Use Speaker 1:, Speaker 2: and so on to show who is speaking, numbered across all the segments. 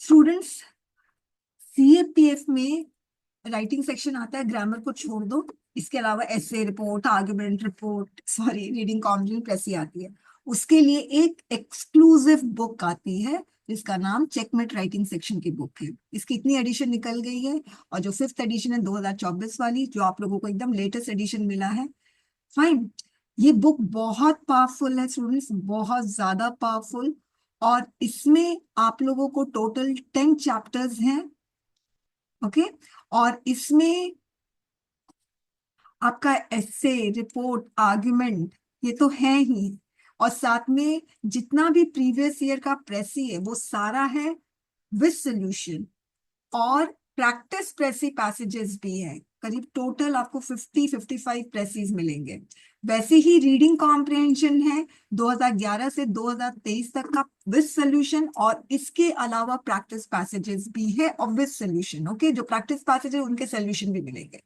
Speaker 1: Students, CAPF में writing section आता है, ग्रामर को छोड़ दो। इसके अलावा essay report, argument report, sorry reading comprehension precis आती है। उसके लिए एक एक्सक्लूसिव बुक आती है जिसका नाम चेकमेट राइटिंग सेक्शन की बुक है। इसकी इतनी एडिशन निकल गई है, और जो 5th एडिशन है 2024 वाली, जो आप लोगों को एकदम लेटेस्ट एडिशन मिला है, फाइन। ये बुक बहुत पावरफुल है स्टूडेंट्स, बहुत ज्यादा पावरफुल। और इसमें आप लोगों को टोटल 10 चैप्टर्स हैं। ओके। और इसमें आपका एसे, रिपोर्ट, आर्ग्यूमेंट, ये तो है ही। और साथ में जितना भी प्रीवियस ईयर का प्रेसी है वो सारा है विद सॉल्यूशन। और प्रैक्टिस प्रेसी पैसेजेस भी हैं, करीब टोटल आपको 50-55 प्रेसीज मिलेंगे। वैसे ही रीडिंग कॉम्प्रिहेंशन है 2011 से 2023 तक का विद सॉल्यूशन, और इसके अलावा प्रैक्टिस पैसेजेस भी है और विद सॉल्यूशन। ओके, जो प्रैक्टिस पैसेज है उनके सॉल्यूशन भी मिलेंगे।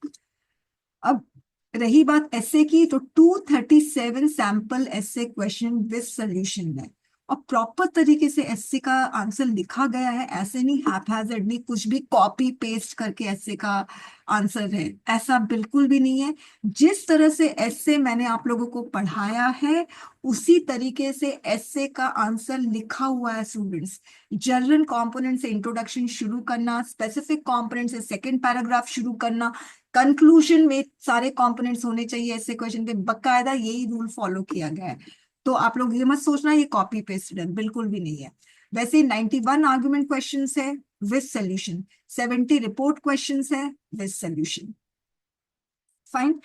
Speaker 1: अब रही बात एसे की, तो 237 sample essay question with solution है। और प्रॉपर तरीके से एसे का आंसर लिखा गया है, ऐसे नहीं हैप्पैज़र्डली कुछ भी कॉपी पेस्ट करके एसे का आंसर है, ऐसा बिल्कुल भी नहीं है। जिस तरह से एसे मैंने आप लोगों को पढ़ाया है उसी तरीके से एसे का आंसर लिखा हुआ है स्टूडेंट्स। जनरल कंपोनेंट से इंट्रोडक्शन शुरू करना, स्पेसिफिक कंपोनेंट से सेकंड पैराग्राफ शुरू करना, कंक्लूजन में सारे कंपोनेंट्स होने चाहिए ऐसे क्वेश्चन पे, बकायदा यही रूल फॉलो किया गया है। तो आप लोग ये मत सोचना ये कॉपी पेस्टेड है, बिल्कुल भी नहीं है। वैसे 91 आर्गुमेंट क्वेश्चंस है विद सॉल्यूशन, 70 रिपोर्ट क्वेश्चंस है विद सॉल्यूशन। फाइन।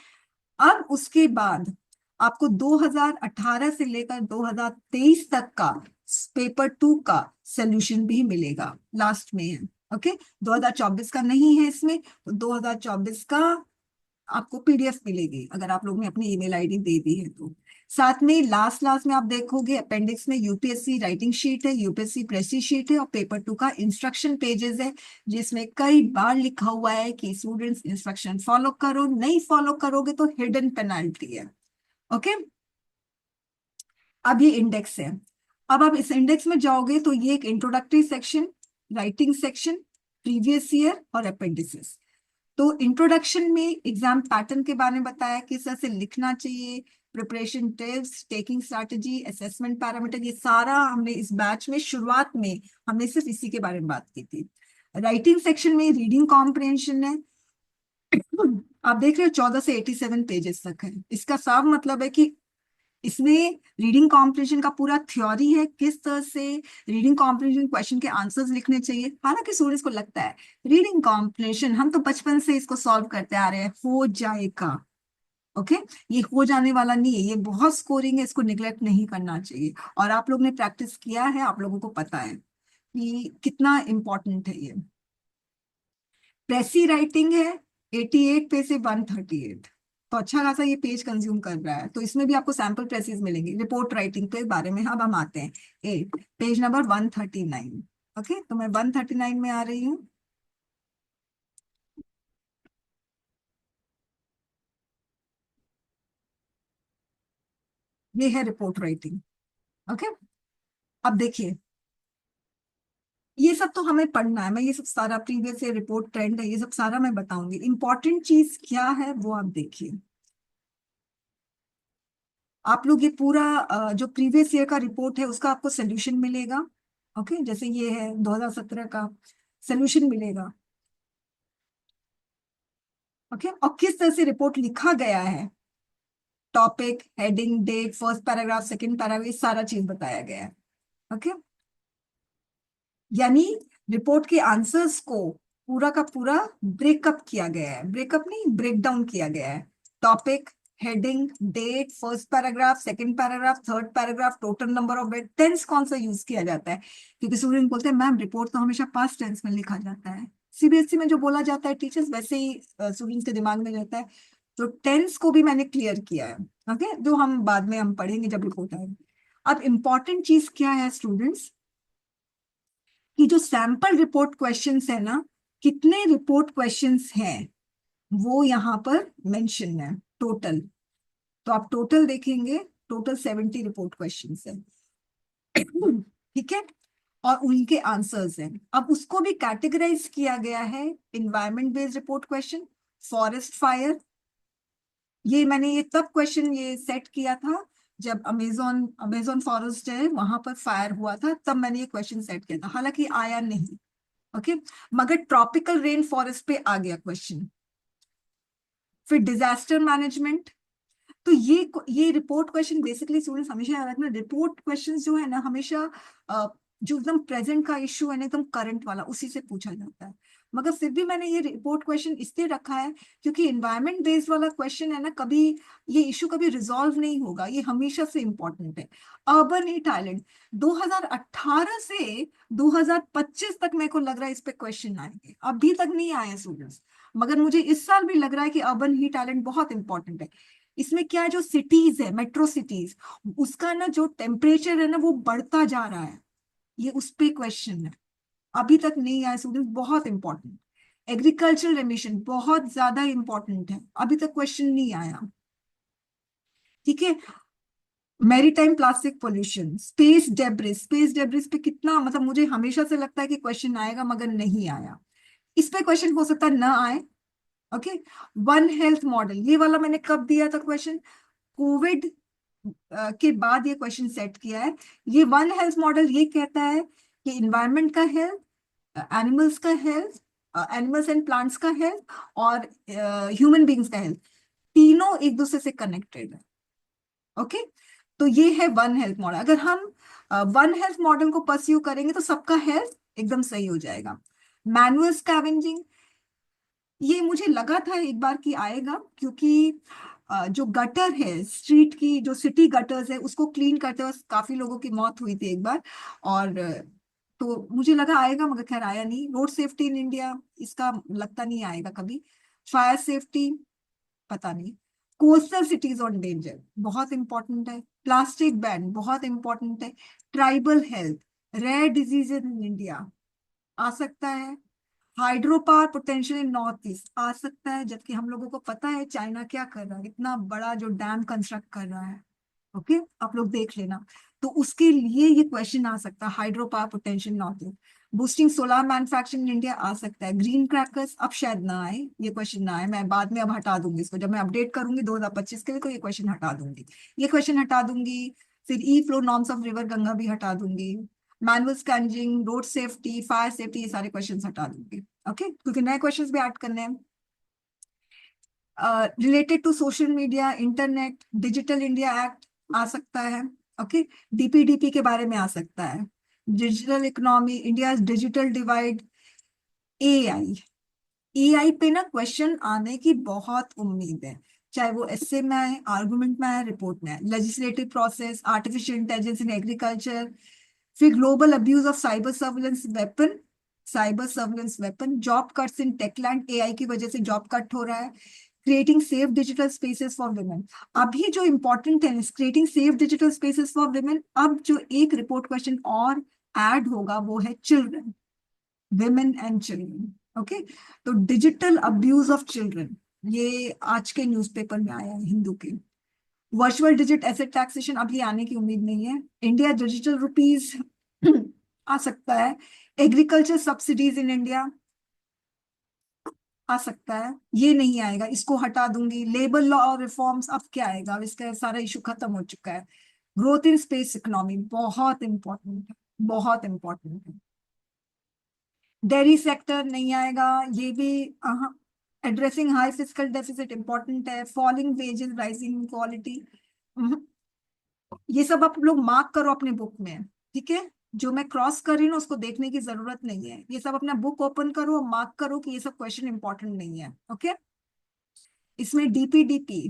Speaker 1: अब उसके बाद आपको 2018 से लेकर 2023 तक का पेपर 2 का सॉल्यूशन भी मिलेगा, लास्ट में है। ओके, 2024 का नहीं है इसमें, तो 2024 का आपको पीडीएफ मिलेगी अगर आप लोग ने अपनी ईमेल आईडी दे दी है तो। साथ में लास्ट लास्ट में आप देखोगे अपेंडिक्स में यूपीएससी राइटिंग शीट है, यूपीएससी प्रेसी शीट है, और पेपर 2 का इंस्ट्रक्शन पेजेस है, जिसमें कई बार लिखा हुआ है कि स्टूडेंट्स इंस्ट्रक्शन फॉलो करो, नहीं फॉलो करोगे तो हिडन पेनाल्टी है। ओके। अब ये इंडेक्स है। अब आप इस इंडेक्स में जाओगे तो ये एक introductory section, writing section, previous year और अपेंडिसेस। तो इंट्रोडक्शन में एग्जाम पैटर्न के बारे में बताया, किस तरह से लिखना चाहिए, preparation tips, taking strategy, assessment parameter, ये सारा हमने इस बैच में शुरुआत में हमने सिर्फ इसी के बारे में बात की थी। राइटिंग सेक्शन में रीडिंग कॉम्प्रिहेंशन है। आप देख रहे हो 14 से 87 पेजेस तक है। इसका साफ मतलब है कि इसमें रीडिंग कॉम्प्रिहेंशन का पूरा थ्योरी है, किस तरह से रीडिंग कॉम्प्रिहेंशन क्वेश्चन के आंसर्स लिखने चाहिए। हालांकि स्टूडेंट्स को लगता है रीडिंग कॉम्प्रिहेंशन हम तो बचपन से इसको सॉल्व करते आ रहे हैं, हो जाएगा। ओके, ये हो जाने वाला नहीं है, ये बहुत स्कोरिंग है, इसको निगलेक्ट नहीं करना चाहिए। और आप लोग ने प्रैक्टिस किया है, आप लोगों को पता है कि कितना इंपॉर्टेंट है ये। प्रेसी राइटिंग है 88 पे से 138, तो अच्छा खासा ये पेज कंज्यूम कर रहा है। तो इसमें भी आपको सैंपल प्रेसीज मिलेंगे। रिपोर्ट राइटिंग के बारे में अब हम आते हैं, 8 पेज नंबर 139। ओके, तो मैं 139 में आ रही हूँ। ये है रिपोर्ट राइटिंग। ओके, अब देखिए, ये सब तो हमें पढ़ना है, मैं ये सब सारा प्रीवियस ईयर रिपोर्ट ट्रेंड है, ये सब सारा मैं बताऊंगी। इंपॉर्टेंट चीज क्या है वो आप देखिए। आप लोग ये पूरा जो प्रीवियस ईयर का रिपोर्ट है उसका आपको सोल्यूशन मिलेगा। ओके, जैसे ये है 2017 का सोल्यूशन मिलेगा। ओके, और किस तरह से रिपोर्ट लिखा गया है, topic, heading, date, first paragraph, second paragraph, ये सारा चीज बताया गया है। ओके, यानी रिपोर्ट के आंसर्स को पूरा का पूरा ब्रेकअप किया गया है, ब्रेकअप नहीं ब्रेक डाउन किया गया है। Topic, heading, date, first paragraph, second paragraph, third paragraph, total number of word, tense कौन सा यूज किया जाता है, क्योंकि स्टूडेंट बोलते हैं मैम रिपोर्ट तो हमेशा पास्ट टेंस में लिखा जाता है। सीबीएसई में जो बोला जाता है टीचर्स वैसे ही स्टूडेंट्स के दिमाग में रहता है। तो टेंस को भी मैंने क्लियर किया है। ओके, जो हम बाद में हम पढ़ेंगे जब रिपोर्ट आएगी। अब इंपॉर्टेंट चीज क्या है स्टूडेंट्स, कि जो सैंपल रिपोर्ट क्वेश्चंस है ना, कितने रिपोर्ट क्वेश्चंस हैं वो यहाँ पर मेंशन है टोटल। तो आप टोटल देखेंगे, टोटल 70 रिपोर्ट क्वेश्चंस है। ठीक है। और उनके आंसर्स हैं। अब उसको भी कैटेगराइज किया गया है, environment based report question, forest fire. मैंने ये तब क्वेश्चन ये सेट किया था जब अमेजोन अमेजोन फॉरेस्ट है वहां पर फायर हुआ था, तब मैंने ये क्वेश्चन सेट किया था, हालांकि आया नहीं। ओके, मगर ट्रॉपिकल रेन फॉरेस्ट पे आ गया क्वेश्चन। फिर डिजास्टर मैनेजमेंट। तो ये रिपोर्ट क्वेश्चन बेसिकली स्टूडेंट्स हमेशा याद रखना, रिपोर्ट क्वेश्चंस जो है ना हमेशा जो एकदम प्रेजेंट का इश्यू है ना, एकदम करंट वाला, उसी से पूछा जाता है। मगर फिर भी मैंने ये रिपोर्ट क्वेश्चन इसलिए रखा है क्योंकि इन्वायरमेंट बेस्ड वाला क्वेश्चन है ना, कभी ये इश्यू कभी रिजॉल्व नहीं होगा, ये हमेशा से इंपॉर्टेंट है। अर्बन हीट आइलैंड 2018 से 2025 तक मेरे को लग रहा है इस पे क्वेश्चन आएंगे, अभी तक नहीं आए स्टूडेंट्स। मगर मुझे इस साल भी लग रहा है कि अर्बन हीट आइलैंड बहुत इंपॉर्टेंट है। इसमें क्या है, जो सिटीज है, मेट्रो सिटीज, उसका ना जो टेम्परेचर है ना वो बढ़ता जा रहा है, ये उस पे क्वेश्चन है, अभी तक नहीं आया स्टूडेंट, बहुत इंपॉर्टेंट। एग्रीकल्चरल एमिशन बहुत ज्यादा इंपॉर्टेंट है, अभी तक क्वेश्चन नहीं आया। ठीक है, maritime plastic pollution, space debris पे कितना, मतलब मुझे हमेशा से लगता है कि क्वेश्चन आएगा मगर नहीं आया। इस पे क्वेश्चन हो सकता है ना आए। ओके, वन हेल्थ मॉडल, ये वाला मैंने कब दिया था क्वेश्चन, कोविड के बाद ये क्वेश्चन सेट किया है। ये वन हेल्थ मॉडल ये कहता है कि इन्वायरमेंट का हेल्थ, एनिमल्स का हेल्थ, एनिमल्स एंड प्लांट्स का हेल्थ, और ह्यूमन बींग्स का हेल्थ, तीनों एक दूसरे से कनेक्टेड है। ओके, तो ये है वन हेल्थ मॉडल। अगर हम वन हेल्थ मॉडल को परस्यू करेंगे तो सबका हेल्थ एकदम सही हो जाएगा। मैनुअल स्कैवेंजिंग, ये मुझे लगा था एक बार कि आएगा, क्योंकि जो गटर है, स्ट्रीट की जो सिटी गटर्स है, उसको क्लीन करते वक्त काफी लोगों की मौत हुई थी एक बार। और तो मुझे लगा आएगा मगर खैर आया नहीं। रोड सेफ्टी इन इंडिया, इसका लगता नहीं आएगा कभी। फायर सेफ्टी पता नहीं। कोस्टल सिटीज ऑन डेंजर बहुत इंपॉर्टेंट है। प्लास्टिक बैन बहुत इंपॉर्टेंट है। Tribal health, rare diseases in India आ सकता है। Hydro power potential in north east आ सकता है, जबकि हम लोगों को पता है चाइना क्या कर रहा है, इतना बड़ा जो डैम कंस्ट्रक्ट कर रहा है। ओके, आप लोग देख लेना। तो उसके लिए ये क्वेश्चन आ सकता है, hydro power potential north east. Boosting solar manufacturing in India आ सकता है। ग्रीन क्रैकर्स अब शायद ना आए, ये क्वेश्चन ना आए, मैं बाद में अब हटा दूंगी इसको, जब मैं अपडेट करूंगी 2025 के लिए तो ये क्वेश्चन हटा दूंगी, ये क्वेश्चन हटा दूंगी। फिर e flow norms of river Ganga भी हटा दूंगी। Manual scavenging, road safety, fire safety, ये सारे क्वेश्चन हटा दूंगी। ओके, क्योंकि नए क्वेश्चंस भी ऐड करने हैं। Related to social media, internet, digital India act आ सकता है। ओके, डीपीडीपी के बारे में आ सकता है। Digital economy, India digital divide, AI. AI पे ना क्वेश्चन आने की बहुत उम्मीद है, चाहे वो एस्से में आए, आर्गुमेंट में आए, रिपोर्ट में आए। Legislative process, artificial intelligence in agriculture. फिर global abuse of cyber surveillance weapon, job cuts in techland, AI की वजह से जॉब कट हो रहा है। Creating safe digital spaces for women, अभी जो इंपॉर्टेंट है, creating safe digital spaces for women. अब जो एक रिपोर्ट क्वेश्चन और ऐड होगा वो है children, women and children. Okay, तो डिजिटल अब्यूज ऑफ चिल्ड्रन, ये आज के न्यूज़पेपर में आया है, हिंदू के। वर्चुअल डिजिट एसेट टैक्सेशन अभी आने की उम्मीद नहीं है। इंडिया डिजिटल रुपीज आ सकता है। एग्रीकल्चर सब्सिडीज इन इंडिया आ सकता है, ये नहीं आएगा, इसको हटा दूंगी। लेबर लॉ और रिफॉर्म्स, अब क्या आएगा, अब इसका सारा इशू खत्म हो चुका है। ग्रोथ इन स्पेस इकोनॉमी बहुत इंपॉर्टेंट है, बहुत इंपॉर्टेंट है। डेयरी सेक्टर नहीं आएगा, ये भी। Addressing high physical deficit important है। फॉलिंग वेजेस, राइजिंग क्वालिटी, ये सब आप लोग मार्क करो अपने बुक में। ठीक है, जो मैं क्रॉस कर रही हूँ ना, उसको देखने की जरूरत नहीं है, ये सब अपना बुक ओपन करो और मार्क करो कि ये सब क्वेश्चन इंपॉर्टेंट नहीं है। ओके, इसमें डीपीडीपी,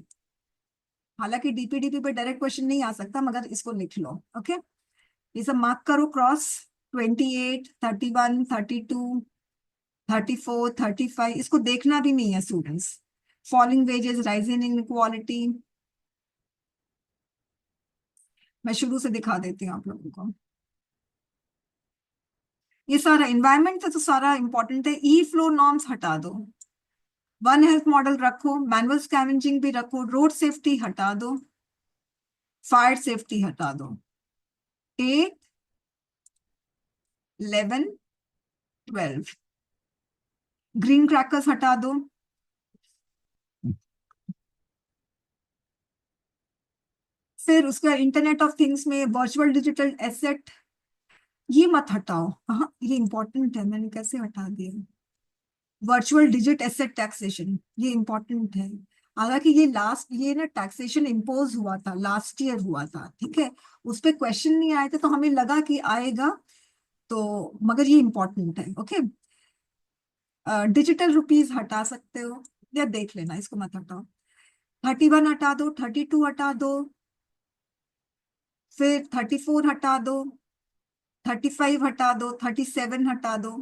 Speaker 1: हालांकि डीपीडीपी पे डायरेक्ट क्वेश्चन नहीं आ सकता, मगर इसको लिख लो। ओके, ये सब मार्क करो क्रॉस। 28, 31, 32, 34, 35, इसको देखना भी नहीं है students. Falling wages, rising inequality, मैं शुरू से दिखा देती हूँ आप लोगों को। ये सारा इन्वायरमेंट से तो सारा इंपॉर्टेंट है। ई फ्लो नॉर्म्स हटा दो, वन हेल्थ मॉडल रखो, मैनुअल स्कैवेंजिंग भी रखो, रोड सेफ्टी हटा दो, फायर सेफ्टी हटा दो। 8, 11, 12। ग्रीन क्रैकर्स हटा दो। फिर उसका इंटरनेट ऑफ थिंग्स में वर्चुअल डिजिटल एसेट, ये मत हटाओ। हाँ, ये इंपॉर्टेंट है, मैंने कैसे हटा दिया। वर्चुअल डिजिट एसेट टैक्सेशन, ये इंपॉर्टेंट है। हालांकि ये ना टैक्सेशन इम्पोज हुआ था, लास्ट ईयर हुआ था, ठीक है। उस पे क्वेश्चन नहीं आए थे तो हमें लगा कि आएगा, तो मगर ये इंपॉर्टेंट है। ओके, डिजिटल रुपीज हटा सकते हो, या देख लेना, इसको मत हटाओ। 31 हटा दो, 32 हटा दो, फिर 34 हटा दो, 35 हटा दो, 37 हटा दो।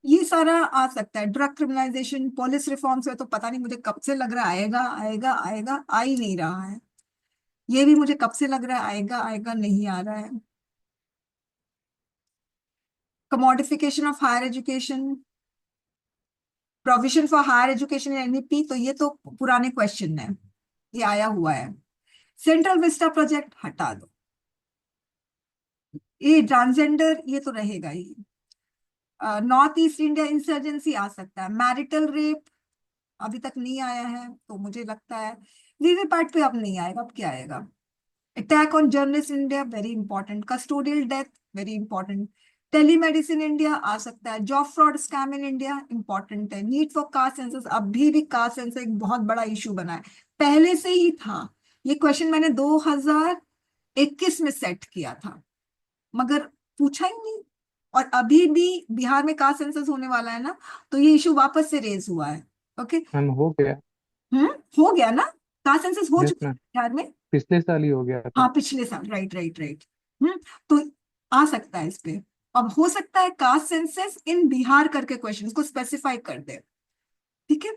Speaker 1: ये सारा आ सकता है। ड्रग क्रिमिनलाइजेशन, पुलिस रिफॉर्म्स है, तो पता नहीं, मुझे कब से लग रहा है आएगा आएगा आएगा, आ ही नहीं रहा है। ये भी मुझे कब से लग रहा है आएगा आएगा, नहीं आ रहा है। Commodification of higher education, provision for higher education in NEP, तो ये तो पुराने क्वेश्चन है, ये आया हुआ है। सेंट्रल विस्टा प्रोजेक्ट हटा दो। ये ट्रांसजेंडर, ये तो रहेगा ही। नॉर्थ ईस्ट इंडिया इंसर्जेंसी आ सकता है। मैरिटल रेप अभी तक नहीं आया है, तो मुझे लगता है वीवीपैट पे अब नहीं आएगा, अब क्या आएगा। Attack on journalist in India, very important. Custodial death, very important. Telemedicine India आ सकता है। Job fraud scam in India, important है। नीड फॉर कास्ट सेंसस, अभी भी कास्ट सेंसस एक बहुत बड़ा इशू बना है, पहले से ही था। ये क्वेश्चन मैंने 2021 में सेट किया था, मगर पूछा ही नहीं। और अभी भी बिहार में कास्ट सेंसस होने वाला है ना, तो ये इशू वापस से रेज हुआ है। ओके।
Speaker 2: मैम हो गया।
Speaker 1: हम्म, हो गया ना, कास्ट सेंसस हो
Speaker 2: यस
Speaker 1: चुका है
Speaker 2: मैम,
Speaker 1: बिहार में।
Speaker 2: पिछले साल ही हो गया था।
Speaker 1: हाँ, पिछले साल, राइट राइट राइट। तो आ सकता है इस पे। अब हो सकता है कास्ट सेंसस इन बिहार करके क्वेश्चन को स्पेसिफाई कर दे, ठीक है।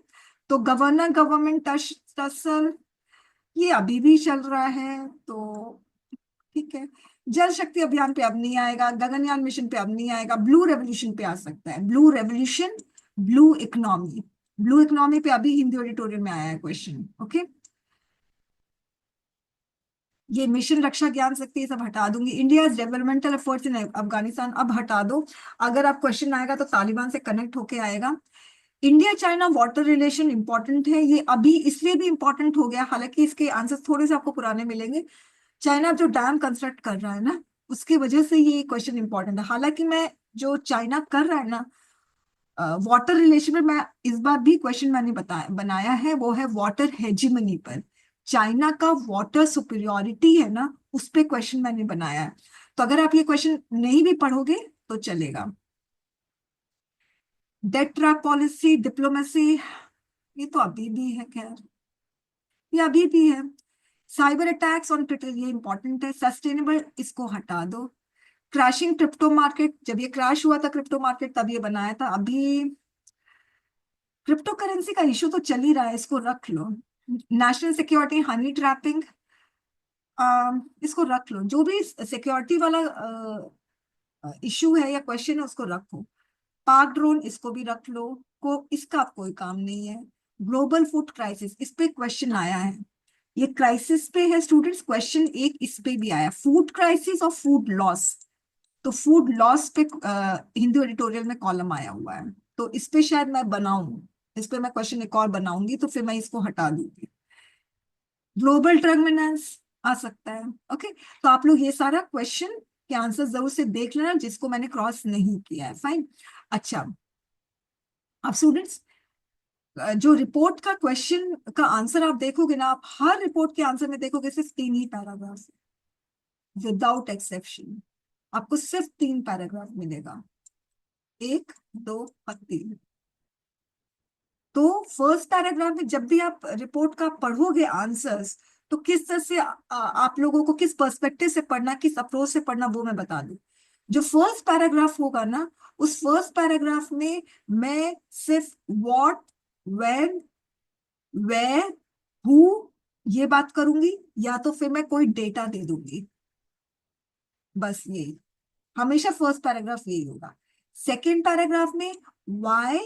Speaker 1: तो गवर्नर गवर्नमेंट टसल, ये अभी भी चल रहा है, तो ठीक है। जल शक्ति अभियान पे अब नहीं आएगा। गगनयान मिशन पे अब नहीं आएगा। ब्लू रेवोल्यूशन पे आ सकता है। Blue revolution, blue economy, blue economy पे अभी हिंदी ऑडिटोरियम में आया है क्वेश्चन। ओके, ये मिशन रक्षा ज्ञान शक्ति, ये सब हटा दूंगी। India developmental efforts in Afghanistan अब हटा दो। अगर आप क्वेश्चन आएगा तो तालिबान से कनेक्ट होके आएगा। India China water relation important है, ये अभी इसलिए भी इंपॉर्टेंट हो गया, हालांकि इसके आंसर थोड़े से आपको पुराने मिलेंगे। चाइना जो डैम कंस्ट्रक्ट कर रहा है ना, उसकी वजह से ये क्वेश्चन इंपॉर्टेंट है। हालांकि मैं, जो चाइना कर रहा है ना वाटर रिलेशन में, मैं इस बार भी क्वेश्चन मैंने बताया बनाया है, वो है वाटर हेजिमनी पर। चाइना का वाटर सुपीरियोरिटी है ना, उस पे क्वेश्चन मैंने बनाया है। तो अगर आप ये क्वेश्चन नहीं भी पढ़ोगे तो चलेगा। डेट ट्रैप पॉलिसी, डिप्लोमेसी, ये तो अभी भी है, खैर ये अभी भी है। साइबर अटैक्स ऑन क्रिटिकल, ये इंपॉर्टेंट है। सस्टेनेबल, इसको हटा दो। क्रैशिंग क्रिप्टो मार्केट, जब ये क्रैश हुआ था क्रिप्टो मार्केट, तब ये बनाया था। अभी क्रिप्टो करेंसी का इशू तो चल ही रहा है, इसको रख लो। नेशनल सिक्योरिटी, हनी ट्रैपिंग, इसको रख लो। जो भी सिक्योरिटी वाला इशू है या क्वेश्चन है, उसको रखो। पाक ड्रोन, इसको भी रख लो, को इसका अब कोई काम नहीं है। ग्लोबल फूड क्राइसिस, इस पे क्वेश्चन आया है, ये क्राइसिस पे है स्टूडेंट्स। क्वेश्चन एक इस पे भी आया, फूड क्राइसिस और फूड लॉस। तो फूड लॉस पे हिंदी एडिटोरियल में कॉलम आया हुआ है, तो इस पे शायद मैं बनाऊं, इस पे मैं क्वेश्चन एक और बनाऊंगी, तो फिर मैं इसको हटा दूंगी। ग्लोबल टर्मिनेंस आ सकता है। ओके, तो आप लोग ये सारा क्वेश्चन के आंसर जरूर से देख लेना, जिसको मैंने क्रॉस नहीं किया है। फाइन। अच्छा, अब स्टूडेंट्स, जो रिपोर्ट का क्वेश्चन का आंसर आप देखोगे ना, आप हर रिपोर्ट के आंसर में देखोगे सिर्फ 3 ही पैराग्राफ, विदाउट एक्सेप्शन। आपको सिर्फ 3 पैराग्राफ मिलेगा, 1, 2 और 3। तो फर्स्ट पैराग्राफ में जब भी आप रिपोर्ट का पढ़ोगे आंसर्स, तो किस तरह से आप लोगों को किस पर्सपेक्टिव से पढ़ना, किस अप्रोच से पढ़ना, वो मैं बता दूं। जो फर्स्ट पैराग्राफ होगा ना, उस फर्स्ट पैराग्राफ में मैं सिर्फ व्हाट, व्हेन, वेयर, हु, ये बात करूंगी, या तो फिर मैं कोई डेटा दे दूंगी। बस यही, हमेशा फर्स्ट पैराग्राफ यही होगा। सेकेंड पैराग्राफ में व्हाई,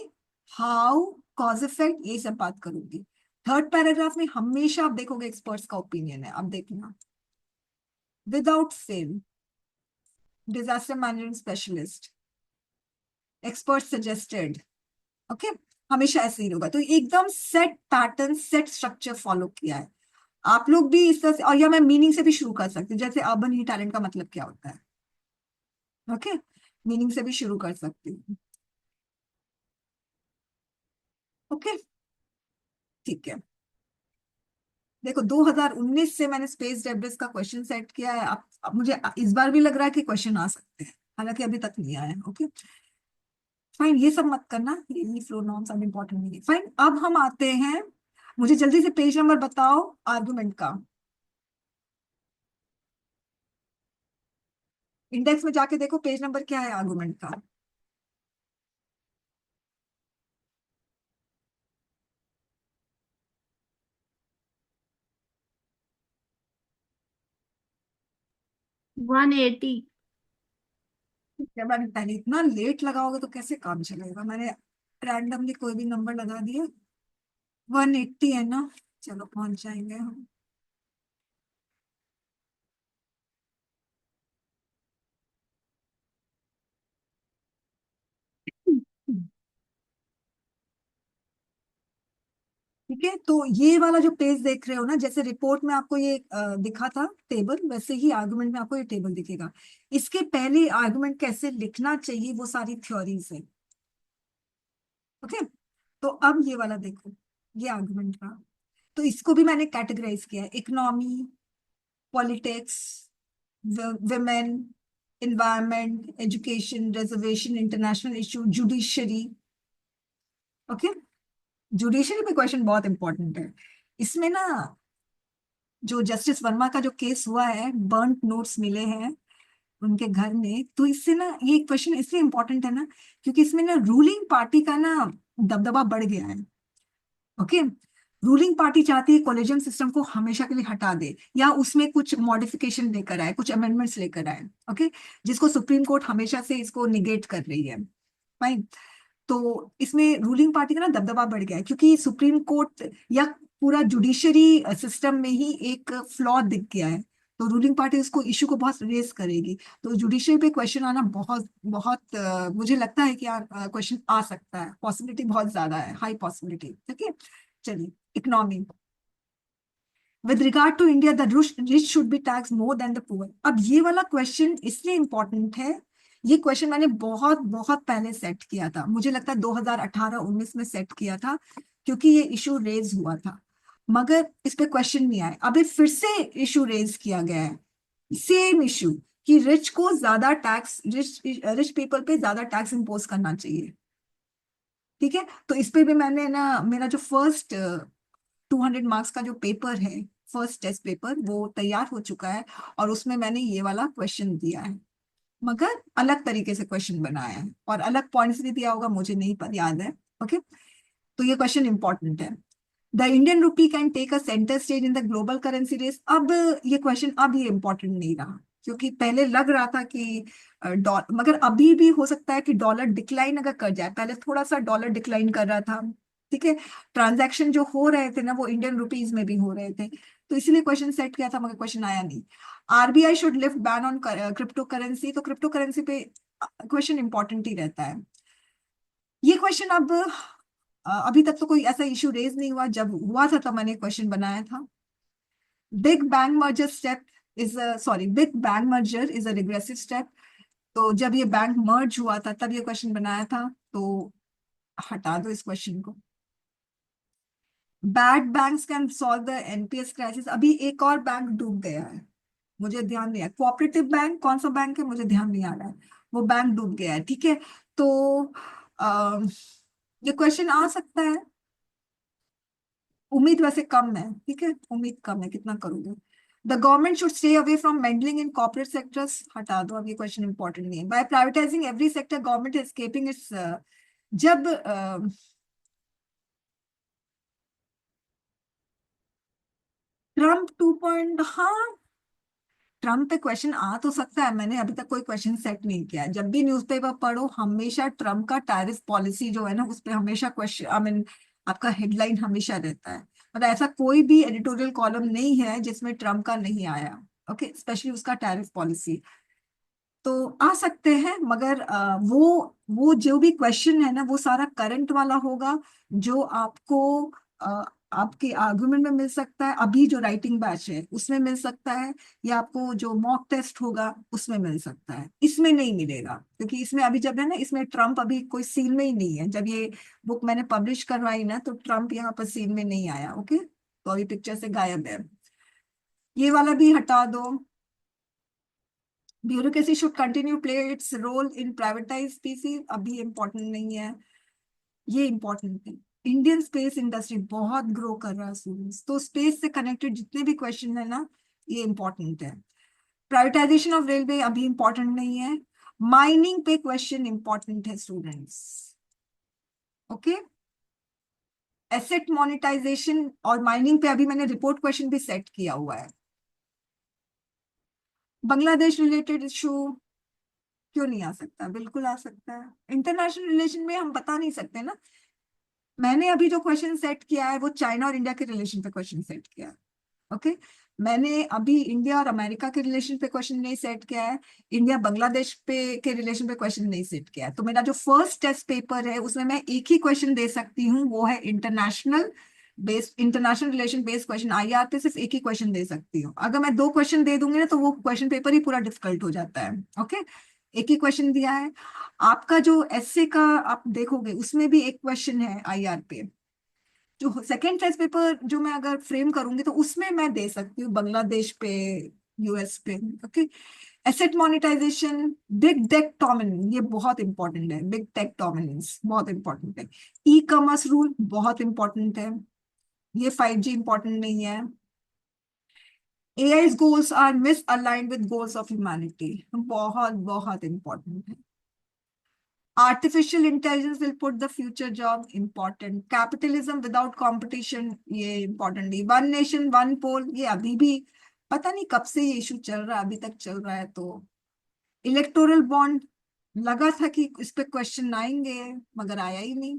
Speaker 1: हाउ, कॉज इफेक्ट, ये सब बात करूंगी। थर्ड पैराग्राफ में हमेशा आप देखोगे एक्सपर्ट्स का ओपिनियन है, अब देखना। Without fail, disaster management specialist, expert suggested. Okay, हमेशा ऐसे ही होगा। तो एकदम set pattern, set structure follow किया है। आप लोग भी इस तरह से, और या मैं मीनिंग से भी शुरू कर सकती हूँ, जैसे अर्बन ही टैलेंट का मतलब क्या होता है। ओके, मीनिंग से भी शुरू कर सकती हूँ। ओके, ठीक है। देखो 2019 से मैंने स्पेस डेब्रिस का क्वेश्चन सेट किया है। अब मुझे इस बार भी लग रहा है कि क्वेश्चन आ सकते हैं, हालांकि अभी तक नहीं आया है। ओके फाइन, ये सब मत करना, ये फ्लो नॉर्म्स अब इम्पोर्टेंट नहीं है। फाइन, अब हम आते हैं, मुझे जल्दी से पेज नंबर बताओ आर्गुमेंट का। इंडेक्स में जाके देखो पेज नंबर क्या है आर्गुमेंट का।
Speaker 2: 180।
Speaker 1: जब मैंने पहले इतना लेट लगाओगे तो कैसे काम चलेगा। मैंने रैंडमली कोई भी नंबर लगा दिया। 180 है ना, चलो पहुंच जाएंगे हम। ठीक है, तो ये वाला जो पेज देख रहे हो ना, जैसे रिपोर्ट में आपको ये दिखा था टेबल, वैसे ही आर्गुमेंट में आपको ये टेबल दिखेगा। इसके पहले आर्गुमेंट कैसे लिखना चाहिए वो सारी थ्योरीज है। ओके, तो अब ये वाला देखो, ये आर्गुमेंट का। तो इसको भी मैंने कैटेगराइज किया है, economy, politics, women, environment, education, reservation, international issue, judiciary। Okay, judiciary पे क्वेश्चन बहुत इंपॉर्टेंट है। इसमें ना, जो जस्टिस वर्मा का जो केस हुआ है, बर्न्ट नोट्स मिले हैं उनके घर में, तो इससे ना ये क्वेश्चन इसलिए इंपॉर्टेंट है ना, क्योंकि इसमें ना रूलिंग पार्टी का ना दबदबा बढ़ गया है। ओके, रूलिंग पार्टी चाहती है कॉलेजियम सिस्टम को हमेशा के लिए हटा दे, या उसमें कुछ मॉडिफिकेशन लेकर आए, कुछ अमेंडमेंट्स लेकर आए। ओके, जिसको सुप्रीम कोर्ट हमेशा से इसको निगेट कर रही है। फाइन, तो इसमें रूलिंग पार्टी का ना दबदबा बढ़ गया है, क्योंकि सुप्रीम कोर्ट या पूरा जुडिशरी सिस्टम में ही एक फ्लॉ दिख गया है। तो रूलिंग पार्टी उसको इशू को बहुत रेस करेगी। तो जुडिशरी पे क्वेश्चन आना बहुत बहुत मुझे लगता है कि क्वेश्चन आ सकता है, पॉसिबिलिटी बहुत ज्यादा है, हाई पॉसिबिलिटी। ठीक है, चलिए। Economy, with regard to India the rich should be tax more than the poor. अब ये वाला क्वेश्चन इसलिए इंपॉर्टेंट है, ये क्वेश्चन मैंने बहुत बहुत पहले सेट किया था, मुझे लगता है 2018-19 में सेट किया था, क्योंकि ये इशू रेज हुआ था। मगर इस पे क्वेश्चन नहीं आया, अभी फिर से इशू रेज किया गया है, सेम इशू, कि रिच को ज्यादा टैक्स, रिच रिच पीपल पे ज्यादा टैक्स इम्पोज करना चाहिए। ठीक है, तो इस पे भी मैंने ना, मेरा जो फर्स्ट 200 मार्क्स का जो पेपर है, फर्स्ट टेस्ट पेपर, वो तैयार हो चुका है, और उसमें मैंने ये वाला क्वेश्चन दिया है, मगर अलग तरीके से क्वेश्चन बनाया है, और अलग पॉइंट्स भी दिया होगा, मुझे नहीं पर याद है। ओके, तो ये क्वेश्चन इंपॉर्टेंट है। The Indian rupee can take a centre stage in the global currency race. अब ये क्वेश्चन अब ये इंपॉर्टेंट नहीं रहा, क्योंकि पहले लग रहा था कि डॉलर, मगर अभी भी हो सकता है कि डॉलर डिक्लाइन अगर कर जाए, पहले थोड़ा सा डॉलर डिक्लाइन कर रहा था। ठीक है, ट्रांजैक्शन जो हो रहे थे ना, वो इंडियन रुपीज में भी हो रहे थे, तो इसीलिए क्वेश्चन सेट किया था, मगर क्वेश्चन आया नहीं। RBI should lift ban on crypto currency, तो क्रिप्टो करेंसी पे क्वेश्चन इंपॉर्टेंट ही रहता है। ये क्वेश्चन अब अभी तक तो कोई ऐसा इशू रेज नहीं हुआ, जब हुआ था तब मैंने क्वेश्चन बनाया था। Big bang merger step is sorry, big bang merger is a regressive step. तो जब ये बैंक मर्ज हुआ था तब ये क्वेश्चन बनाया था, तो हटा दो इस क्वेश्चन को। Bad banks can solve the NPS crisis, अभी एक और बैंक डूब गया है, मुझे ध्यान नहीं है, कोऑपरेटिव बैंक कौन सा बैंक है मुझे ध्यान नहीं आ रहा है, वो बैंक डूब गया है। ठीक है, तो अ, ये क्वेश्चन आ सकता है, उम्मीद वैसे कम है। ठीक है, उम्मीद कम है, कितना करोगे। The government should stay away from meddling in corporate sectors, हटा दो, अब ये क्वेश्चन इंपॉर्टेंट नहीं है। By privatising every sector government is escaping its, जब ट्रम्प 2 पॉइंट, हाँ, ट्रम्प पे क्वेश्चन आ तो सकता है, मैंने अभी तक कोई क्वेश्चन सेट नहीं किया है। जब भी न्यूज़पेपर पढ़ो, हमेशा ट्रम्प का टैरिफ पॉलिसी जो है ना, उस पे हमेशा क्वेश्चन, आई मीन आपका हेडलाइन हमेशा रहता है। मतलब ऐसा कोई भी एडिटोरियल कॉलम नहीं है जिसमें ट्रम्प का नहीं आया। ओके, स्पेशली उसका टैरिफ पॉलिसी। तो आ सकते हैं, मगर वो जो भी क्वेश्चन है ना वो सारा करंट वाला होगा, जो आपको अ, आपके आर्गुमेंट में मिल सकता है, अभी जो राइटिंग बैच है उसमें मिल सकता है, या आपको जो मॉक टेस्ट होगा उसमें मिल सकता है। इसमें नहीं मिलेगा, क्योंकि इसमें अभी जब है ना, इसमें ट्रम्प अभी कोई सीन में ही नहीं है। जब ये बुक मैंने पब्लिश करवाई ना, तो ट्रम्प यहाँ पर सीन में नहीं आया। ओके, तो अभी पिक्चर से गायब है। ये वाला भी हटा दो। Bureaucracy should continue play its role in privatise PC, अभी इम्पोर्टेंट नहीं है। ये इम्पोर्टेंट है। इंडियन स्पेस इंडस्ट्री बहुत ग्रो कर रहा है स्टूडेंट्स, तो स्पेस से कनेक्टेड जितने भी क्वेश्चन है ना, ये इम्पोर्टेंट है। प्राइवेटाइजेशन ऑफ रेलवे अभी इम्पोर्टेंट नहीं है। माइनिंग पे क्वेश्चन इम्पोर्टेंट है स्टूडेंट्स। ओके, एसेट मोनेटाइजेशन और माइनिंग पे अभी मैंने रिपोर्ट क्वेश्चन भी सेट किया हुआ है। बांग्लादेश रिलेटेड इशू क्यों नहीं आ सकता? बिल्कुल आ सकता है। इंटरनेशनल रिलेशन में हम बता नहीं सकते ना। मैंने अभी जो क्वेश्चन सेट किया है वो चाइना और इंडिया के रिलेशन पे क्वेश्चन सेट किया है। ओके, मैंने अभी इंडिया और अमेरिका के रिलेशन पे क्वेश्चन नहीं सेट किया है। इंडिया बांग्लादेश पे के रिलेशन पे क्वेश्चन नहीं सेट किया है। तो मेरा जो फर्स्ट टेस्ट पेपर है उसमें मैं एक ही क्वेश्चन दे सकती हूँ, वो है international relation based question. IR पे सिर्फ एक ही क्वेश्चन दे सकती हूँ। अगर मैं दो क्वेश्चन दे दूंगी ना, तो वो क्वेश्चन पेपर ही पूरा डिफिकल्ट हो जाता है। ओके, एक ही क्वेश्चन दिया है। आपका जो एसए का आप देखोगे उसमें भी एक क्वेश्चन है आईआर पे। जो सेकेंड टेस्ट पेपर जो मैं अगर फ्रेम करूंगी तो उसमें मैं दे सकती हूँ बांग्लादेश पे, यूएस पे। Okay, asset monetisation, big tech dominance, ये बहुत इंपॉर्टेंट है। बिग टेक डोमिनेंस बहुत इंपॉर्टेंट है। ई कॉमर्स रूल बहुत इंपॉर्टेंट है। ये 5G इंपॉर्टेंट नहीं है। AI's goals are misaligned with goals of humanity, बहुत बहुत इंपॉर्टेंट है। Artificial intelligence will put the future job, important. Capitalism without competition, ये इंपॉर्टेंट नहीं। वन नेशन वन पोल, ये अभी भी पता नहीं कब से ये इशू चल रहा है, अभी तक चल रहा है। तो इलेक्टोरल बॉन्ड, लगा था कि इस पे क्वेश्चन आएंगे, मगर आया ही नहीं।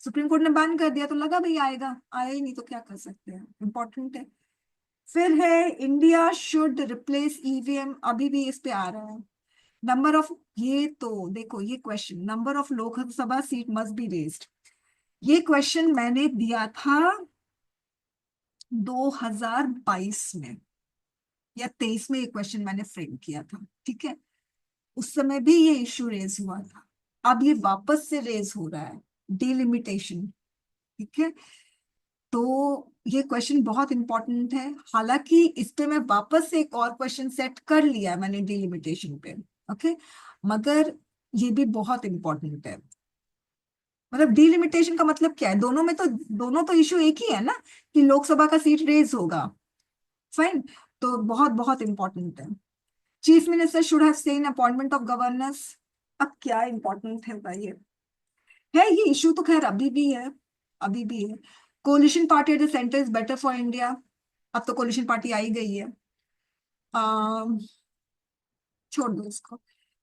Speaker 1: सुप्रीम कोर्ट ने बैन कर दिया तो लगा भाई आएगा, आया ही नहीं, तो क्या कर सकते हैं। इंपॉर्टेंट है। फिर है इंडिया शुड रिप्लेस ईवीएम, अभी भी इस पे आ रहा है। नंबर ऑफ, ये तो देखो, ये question number of Lok Sabha seat must be raised, ये क्वेश्चन मैंने दिया था 2022 में या 23 में। ये क्वेश्चन मैंने फ्रेम किया था, ठीक है। उस समय भी ये इशू रेज हुआ था। अब ये वापस से रेज हो रहा है, डिलिमिटेशन, ठीक है। तो ये क्वेश्चन बहुत इंपॉर्टेंट है। हालांकि इस पे मैं वापस से एक और क्वेश्चन सेट कर लिया है मैंने डिलिमिटेशन पे। ओके, मगर ये भी बहुत इंपॉर्टेंट है। मतलब डिलिमिटेशन का मतलब क्या है? दोनों तो इशू एक ही है ना, कि लोकसभा का सीट रेज होगा। फाइन, तो बहुत बहुत इंपॉर्टेंट है। चीफ मिनिस्टर शुड हैव से इन अपॉइंटमेंट ऑफ गवर्नर्स, अब क्या इंपॉर्टेंट है भाई? है ये इशू तो खैर अभी भी है, अभी भी है। Coalition party at the centre is better for India, अब तो कोलिशन पार्टी आई गई है। अम, छोड़ दो इसको।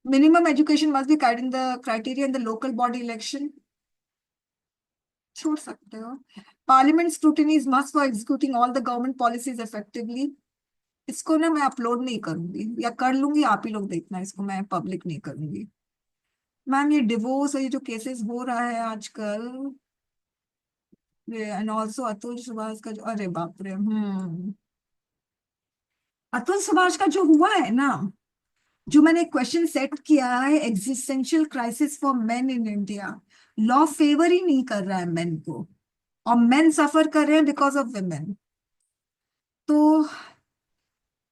Speaker 1: Minimum education must be guide in the criteria in the local body election, छोड़ सकते हो। Parliament scrutiny is must for executing all the government policies effectively, इसको ना मैं अपलोड नहीं करूंगी, या कर लूंगी आप ही लोग देखना, इसको मैं पब्लिक नहीं करूंगी। मैम ये डिवोर्स और ये जो केसेस हो रहा है आजकल, एंड ऑल्सो अतुल सुभाष का जो, अरे बाप रे, अतुल सुभाष का जो हुआ है ना, जो मैंने क्वेश्चन सेट किया है, existential crisis for men in India, law favour ही नहीं कर रहा है मेन को, और मेन सफर कर रहे हैं बिकॉज ऑफ वुमेन। तो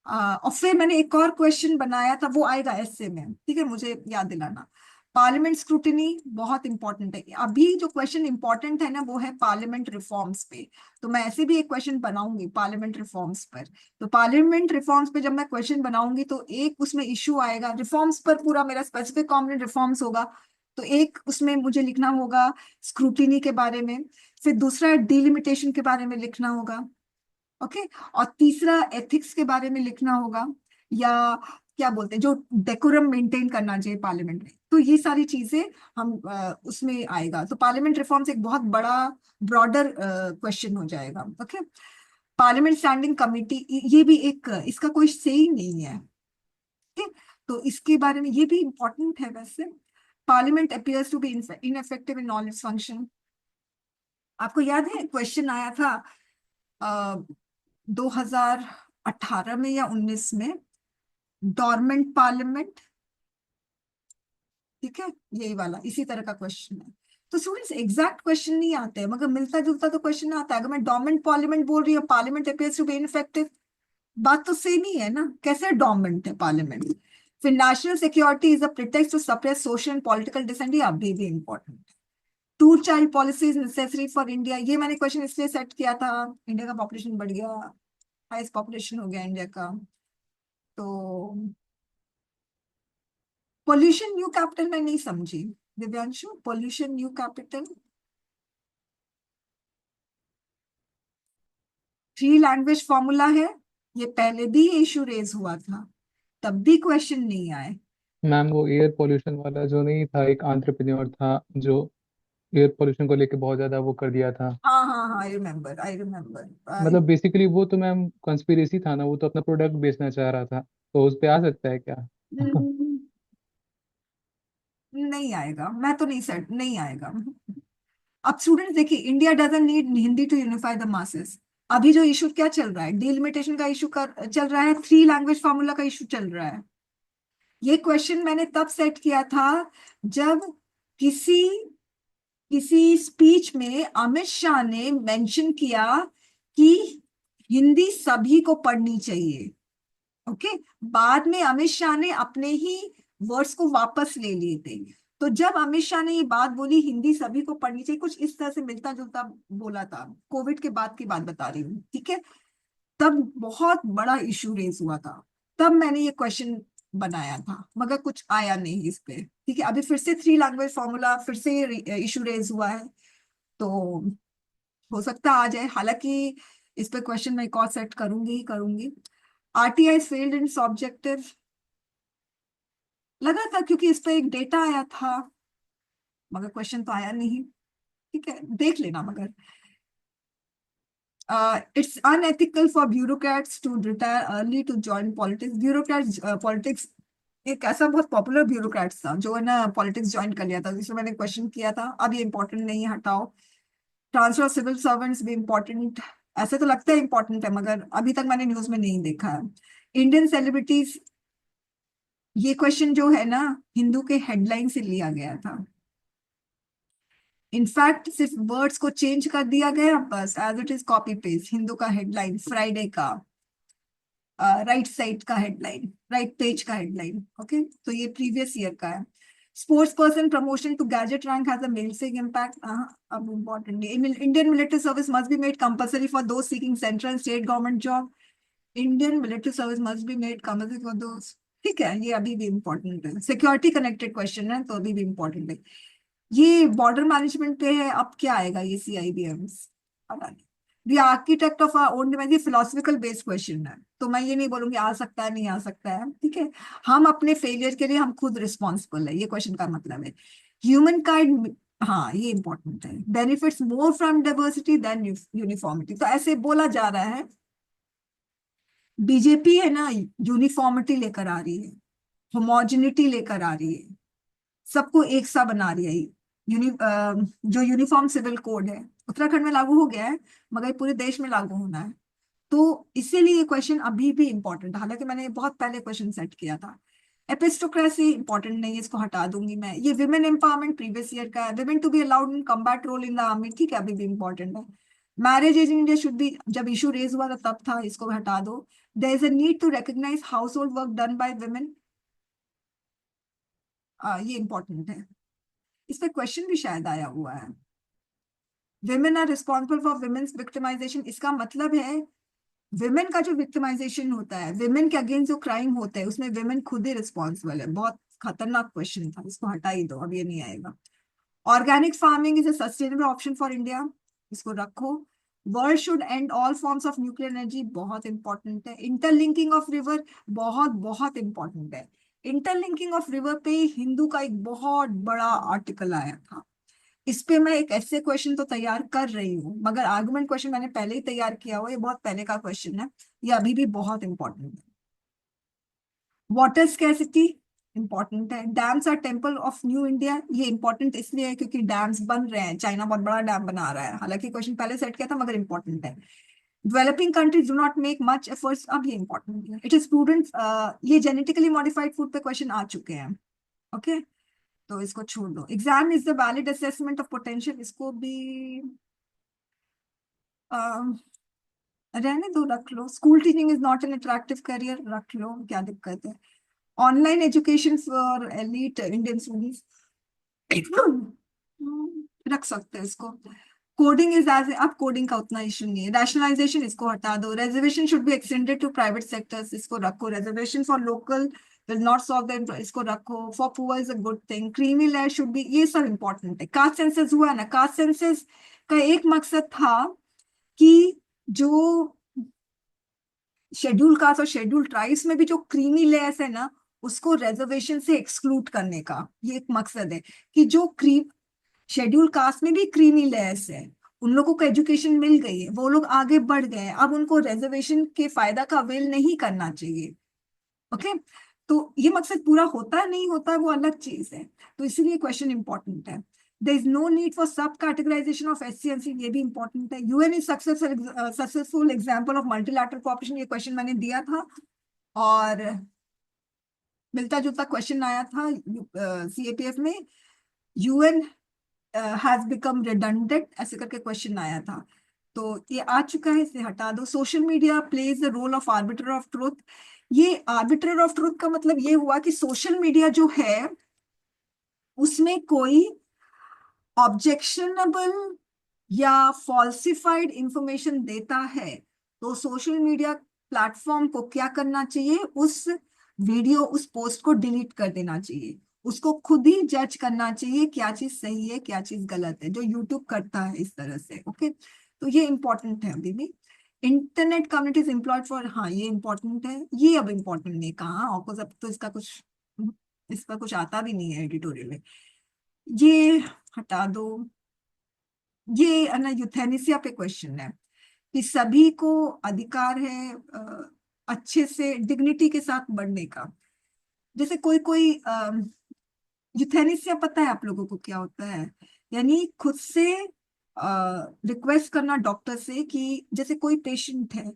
Speaker 1: और फिर मैंने एक और क्वेश्चन बनाया था, वो आएगा ऐसे में, ठीक है, मुझे याद दिलाना। पार्लियामेंट स्क्रूटिनी बहुत इंपॉर्टेंट है। अभी जो क्वेश्चन इंपॉर्टेंट है ना, वो है पार्लियामेंट रिफॉर्म्स पे। तो मैं ऐसे भी एक क्वेश्चन बनाऊंगी पार्लियामेंट रिफॉर्म्स पर। तो पार्लियामेंट रिफॉर्म्स पे जब मैं क्वेश्चन बनाऊंगी, तो एक उसमें इशू आएगा रिफॉर्म्स पर, पूरा मेरा स्पेसिफिक कॉम्पोनेंट रिफॉर्म्स होगा। तो एक उसमें मुझे लिखना होगा स्क्रूटिनी के बारे में, फिर दूसरा डिलिमिटेशन के बारे में लिखना होगा। ओके, और तीसरा एथिक्स के बारे में लिखना होगा, या क्या बोलते हैं, जो डेकोरम मेंटेन करना चाहिए पार्लियामेंट में। तो ये सारी चीजें हम उसमें आएगा। तो पार्लियामेंट रिफॉर्म्स एक बहुत बड़ा ब्रॉडर क्वेश्चन हो जाएगा। ओके, पार्लियामेंट स्टैंडिंग कमेटी, ये भी एक, इसका कोई से ही नहीं है, ठीक है? तो इसके बारे में ये भी इंपॉर्टेंट है वैसे। Parliament appears to be ineffective in all its function. आपको याद है क्वेश्चन आया था 2018 में या 19 में, डॉर्मेंट पार्लियामेंट, ठीक है, यही वाला इसी तरह का क्वेश्चन है। तो स्टूडेंट्स एग्जैक्ट क्वेश्चन नहीं आते हैं, मगर मिलता जुलता तो क्वेश्चन आता है। अगर मैं डॉर्मेंट पार्लियामेंट बोल रही हूँ, parliament appears to be ineffective, बात तो सेम ही है ना, कैसे डॉर्मेंट है पार्लियामेंट। फिर national security is a pretext to suppress social and political dissent, ये अभी भी important. Two child policy is necessary for India, ये मैंने क्वेश्चन इसलिए सेट किया था, इंडिया का पॉपुलेशन बढ़ गया, हाईएस्ट पॉपुलेशन हो गया इंडिया का। तो पोल्यूशन न्यू कैपिटल मैं नहीं समझी, Divyanshu, pollution new capital, three language formula है, ये पहले भी इशू रेज हुआ था, तब भी क्वेश्चन नहीं आए।
Speaker 2: मैम वो एयर पोल्यूशन वाला जो नहीं था, एक एंटरप्रेन्योर था जो एयर पोल्यूशन को लेके बहुत ज्यादा वो कर दिया था।
Speaker 1: हाँ हाँ हाँ, आई रिमेम्बर, आई रिमेम्बर।
Speaker 2: मतलब बेसिकली वो तो मैम कॉन्स्पिरेसी था ना, वो तो अपना प्रोडक्ट बेचना चाह रहा था, तो उस पे आ सकता है क्या?
Speaker 1: नहीं आएगा, मैं तो नहीं सेट, नहीं आएगा। अब स्टूडेंट्स देखिए, India doesn't need Hindi to unify the masses. अभी जो इशू क्या चल रहा है, डिलिमिटेशन का इशू कर चल रहा है, थ्री लैंग्वेज फार्मूला का इशू चल रहा है। ये क्वेश्चन मैंने तब सेट किया था जब किसी किसी स्पीच में अमित शाह ने मेंशन किया कि हिंदी सभी को पढ़नी चाहिए। ओके, बाद में अमित शाह ने अपने ही वर्ड्स को वापस ले लिए थे। तो जब अमित शाह ने ये बात बोली हिंदी सभी को पढ़नी चाहिए, कुछ इस तरह से मिलता जुलता बोला था, कोविड के बाद की बात बता रही हूँ, ठीक है, तब बहुत बड़ा इशू रेज हुआ था, तब मैंने ये क्वेश्चन बनाया था, मगर कुछ आया नहीं इस पे, ठीक है। अभी फिर से थ्री लैंग्वेज फॉर्मूला, फिर से इशू रेज हुआ है, तो हो सकता है आ जाए। हालांकि इस पे क्वेश्चन मैं एक और सेट करूंगी ही करूंगी। आरटीआई फेल्ड इन ऑब्जेक्टिव, लगा था क्योंकि इस पे एक डेटा आया था, मगर क्वेश्चन तो आया नहीं, ठीक है, देख लेना। मगर it's unethical for bureaucrats to retire early to join politics. Bureaucrats politics, एक ऐसा बहुत पॉपुलर ब्यूरोक्रेट्स था जो है ना पॉलिटिक्स ज्वाइन कर लिया था, जिसमें मैंने क्वेश्चन किया था, अब ये इंपॉर्टेंट नहीं है, हटाओ। ट्रांसफर ऑफ सिविल सर्वेंट्स भी इंपॉर्टेंट, ऐसे तो लगता है इंपॉर्टेंट है, मगर अभी तक मैंने न्यूज में नहीं देखा है। इंडियन सेलिब्रिटीज, ये क्वेश्चन जो है ना हिंदू के हेडलाइन से लिया गया था, इनफैक्ट सिर्फ वर्ड्स को चेंज कर दिया गया, बस as it is copy paste, Hindu का हेडलाइन फ्राइडे का, राइट साइड का हेडलाइन, राइट पेज का हेडलाइन, ओके, तो ये प्रीवियस ईयर का है। Sports person promotion to gazette rank has a mobilising impact, अब important, Indian military service must be made compulsory for those seeking central state government job. Indian military service must be made compulsory for those, ठीक है, ये अभी भी important है, security connected question है तो अभी भी इम्पोर्टेंट है। ये बॉर्डर मैनेजमेंट पे है, अब क्या आएगा ये सीआईबीएम्स, पता नहीं। The architect of our own device, ये फिलोसफिकल बेस्ड क्वेश्चन है, तो मैं ये नहीं बोलूंगी आ सकता है नहीं आ सकता है, ठीक है। हम अपने फेलियर के लिए हम खुद रिस्पॉन्सिबल है, ये क्वेश्चन का मतलब है। ह्यूमन काइंड, हाँ ये इंपॉर्टेंट है, benefits more from diversity than uniformity, तो ऐसे बोला जा रहा है बीजेपी है ना यूनिफॉर्मिटी लेकर आ रही है, होमोजेनिटी लेकर आ रही है, सबको एक सा बना रही है। जो यूनिफॉर्म सिविल कोड है उत्तराखंड में लागू हो गया है, मगर ये पूरे देश में लागू होना है, तो इसीलिए ये क्वेश्चन अभी भी इंपॉर्टेंट है, हालांकि मैंने बहुत पहले क्वेश्चन सेट किया था। एपिस्टोक्रेसी इंपॉर्टेंट नहीं है, इसको हटा दूंगी मैं। ये विमेन एम्पावरमेंट प्रीवियस ईयर का है, women to be allowed in combat role in the army, ठीक है, अभी भी इंपॉर्टेंट है। Marriage age in India should be, जब इशू रेज हुआ था तब था, इसको हटा दो। There is a need to recognise household work done by women, ये इंपॉर्टेंट है, इस पे क्वेश्चन भी शायद आया हुआ है। Women are responsible for women's victimisation, इसका मतलब है विमेन का जो विक्टिमाइजेशन होता है, विमेन के अगेंस्ट जो क्राइम होता है, उसमें विमेन खुद ही रिस्पॉन्सिबल है। बहुत खतरनाक क्वेश्चन था, इसको हटा ही दो, अब ये नहीं आएगा। Organic farming is a sustainable option for India, इसको रखो। World should and all forms of nuclear energy, बहुत इंपॉर्टेंट है। इंटरलिंकिंग ऑफ रिवर, बहुत बहुत इंपॉर्टेंट है। इंटरलिंकिंग ऑफ रिवर पे हिंदू का एक बहुत बड़ा आर्टिकल आया था, इस पे मैं एक ऐसे क्वेश्चन तो तैयार कर रही हूँ, मगर आर्गुमेंट क्वेश्चन मैंने पहले ही तैयार किया हुआ, ये बहुत पहले का क्वेश्चन है, ये अभी भी बहुत इंपॉर्टेंट है। वाटर स्कैसिटी इंपॉर्टेंट है। Dams are temple of new India, ये इंपॉर्टेंट इसलिए है क्योंकि डैम्स बन रहे हैं, चाइना बहुत बड़ा डैम बना रहा है, हालांकि क्वेश्चन पहले सेट किया था मगर इंपॉर्टेंट है। Developing countries do not make much efforts, अब ये इंपॉर्टेंट है। इट इज प्रूडेंट, ये जेनेटिकली मॉडिफाइड फूड पे क्वेश्चन आ चुके हैं। ओके, तो इसको छोड़ दो। Exam is the valid assessment of potential, इसको भी रहने दो, रख लो। School teaching is not an attractive career, रख लो, क्या दिक्कत है। Online education for elite Indian students, रख सकते हैं इसको। कोडिंग इज एज, अब कोडिंग का उतना इशू नहीं है। रैशनलाइजेशन, इसको हटा दो। Reservation should be extended to private sectors, इसको रखो। Reservation for local will not solve the, इसको रखो। For poor is a good thing. Creamy layer should be, ये सब इंपॉर्टेंट है। कास्ट सेंसस हुआ ना, कास्ट सेंसस का एक मकसद था कि जो शेड्यूल कास्ट और शेड्यूल ट्राइब्स में भी जो क्रीमी लेयर्स है ना, उसको रिजर्वेशन से एक्सक्लूड करने का ये एक मकसद है। कि जो क्रीम शेड्यूल कास्ट में भी क्रीमी लेयर्स है, उन लोगों को एजुकेशन मिल गई है, वो लोग आगे बढ़ गए, अब उनको रिजर्वेशन के फायदा का अवेल नहीं करना चाहिए। ओके, तो ये मकसद पूरा होता है नहीं होता है वो अलग चीज है, तो इसीलिए क्वेश्चन इंपॉर्टेंट है। There is no need for sub categorisation of SC, ये भी इंपॉर्टेंट है। UN is successful example of multilateral cooperation, ये क्वेश्चन मैंने दिया था, और मिलता जुलता क्वेश्चन आया था सीएपीएफ में। यूएन हैज बिकम रिडंडेंट, ऐसे करके क्वेश्चन आया था, तो ये आ चुका है, इसे हटा दो। Social media plays the role of arbiter of truth, ये आर्बिटर ऑफ ट्रुथ का मतलब ये हुआ कि सोशल मीडिया जो है उसमें कोई ऑब्जेक्शनेबल या फॉल्सिफाइड इंफॉर्मेशन देता है, तो सोशल मीडिया प्लेटफॉर्म को क्या करना चाहिए, उस वीडियो उस पोस्ट को डिलीट कर देना चाहिए। उसको खुद ही जज करना चाहिए क्या चीज सही है क्या चीज गलत है, जो यूट्यूब करता है इस तरह से। ओके, तो ये इंपॉर्टेंट है अभी भी। इंटरनेट कम्युनिटीज एम्प्लॉयड फॉर, हाँ ये इंपॉर्टेंट है, ये अब इंपॉर्टेंट नहीं कहा ऑफकोर्स, अब तो इसका कुछ, इस पर कुछ आता भी नहीं है एडिटोरियल में, ये हटा दो। ये है ना यूथेनेसिया पे क्वेश्चन है कि सभी को अधिकार है अच्छे से डिग्निटी के साथ बढ़ने का। जैसे कोई कोई यूथेनेसिया पता है आप लोगों को क्या होता है, यानी खुद से रिक्वेस्ट करना डॉक्टर से कि जैसे कोई पेशेंट है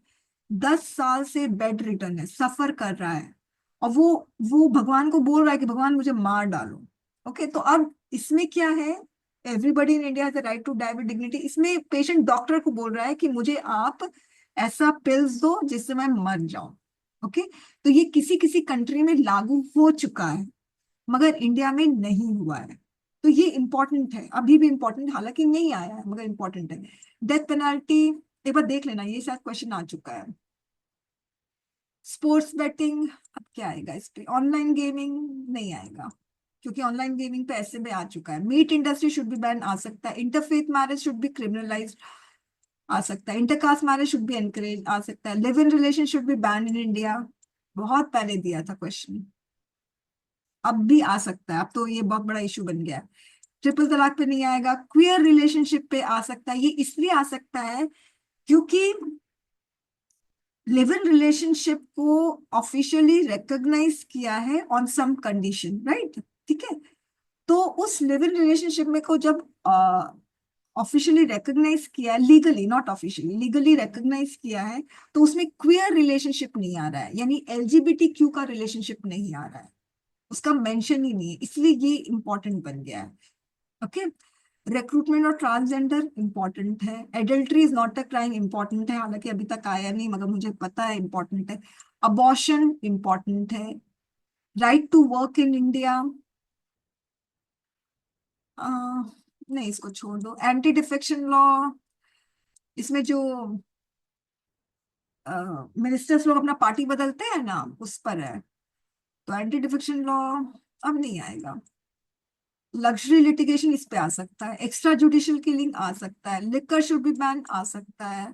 Speaker 1: 10 साल से बेड रिटर्न है, सफर कर रहा है, और वो भगवान को बोल रहा है कि भगवान मुझे मार डालो। ओके, तो अब इसमें क्या है, everybody in India has the right to die with dignity, इसमें पेशेंट डॉक्टर को बोल रहा है कि मुझे आप ऐसा पिल्स दो जिससे मैं मर जाऊं। ओके, तो ये किसी किसी कंट्री में लागू हो चुका है मगर इंडिया में नहीं हुआ है, तो ये इंपॉर्टेंट है, अभी भी इंपॉर्टेंट, हालांकि नहीं आया है मगर इंपॉर्टेंट है। डेथ पेनल्टी एक बार देख लेना, ये शायद क्वेश्चन आ चुका है। स्पोर्ट्स बेटिंग, अब क्या आएगा इस पे। ऑनलाइन गेमिंग नहीं आएगा क्योंकि ऑनलाइन गेमिंग पे ऐसे में आ चुका है। Meat industry should be ban, आ सकता है। Interfaith marriage should be criminalised, आ सकता है। Intercaste marriage should be encourage, आ सकता है। Live in relation should be ban in India, बहुत पहले दिया था क्वेश्चन, अब भी आ सकता है, अब तो ये बहुत बड़ा इशू बन गया है। ट्रिपल तलाक पे नहीं आएगा। क्वियर रिलेशनशिप पे आ सकता है, ये इसलिए आ सकता है क्योंकि लिव इन रिलेशनशिप को ऑफिशियली रिकॉग्नाइज किया है ऑन सम कंडीशन, राइट, ठीक है। तो उस लिव इन रिलेशनशिप में को जब ऑफिशियली रिकॉग्नाइज किया है, legally not officially, legally recognise किया है, तो उसमें क्वियर रिलेशनशिप नहीं आ रहा है, यानी एलजीबीटी क्यू का रिलेशनशिप नहीं आ रहा है, उसका मेंशन ही नहीं है, इसलिए ये इंपॉर्टेंट बन गया है। ओके, रिक्रूटमेंट और ट्रांसजेंडर इंपॉर्टेंट है। Adultery is not a crime, important है, हालांकि अभी तक आया नहीं मगर मुझे पता है इंपॉर्टेंट है। अबॉर्शन इंपॉर्टेंट है। Right to work in India, नहीं इसको छोड़ दो। एंटी डिफेक्शन लॉ, इसमें जो मिनिस्टर्स लोग अपना पार्टी बदलते हैं ना उस पर है, तो एंटी डिफेक्शन लॉ अब नहीं आएगा। लग्जरी लिटिगेशन इस पे आ सकता है। एक्स्ट्रा जुडिशियल किलिंग आ सकता है। लिकर शुड बी बैन आ सकता है,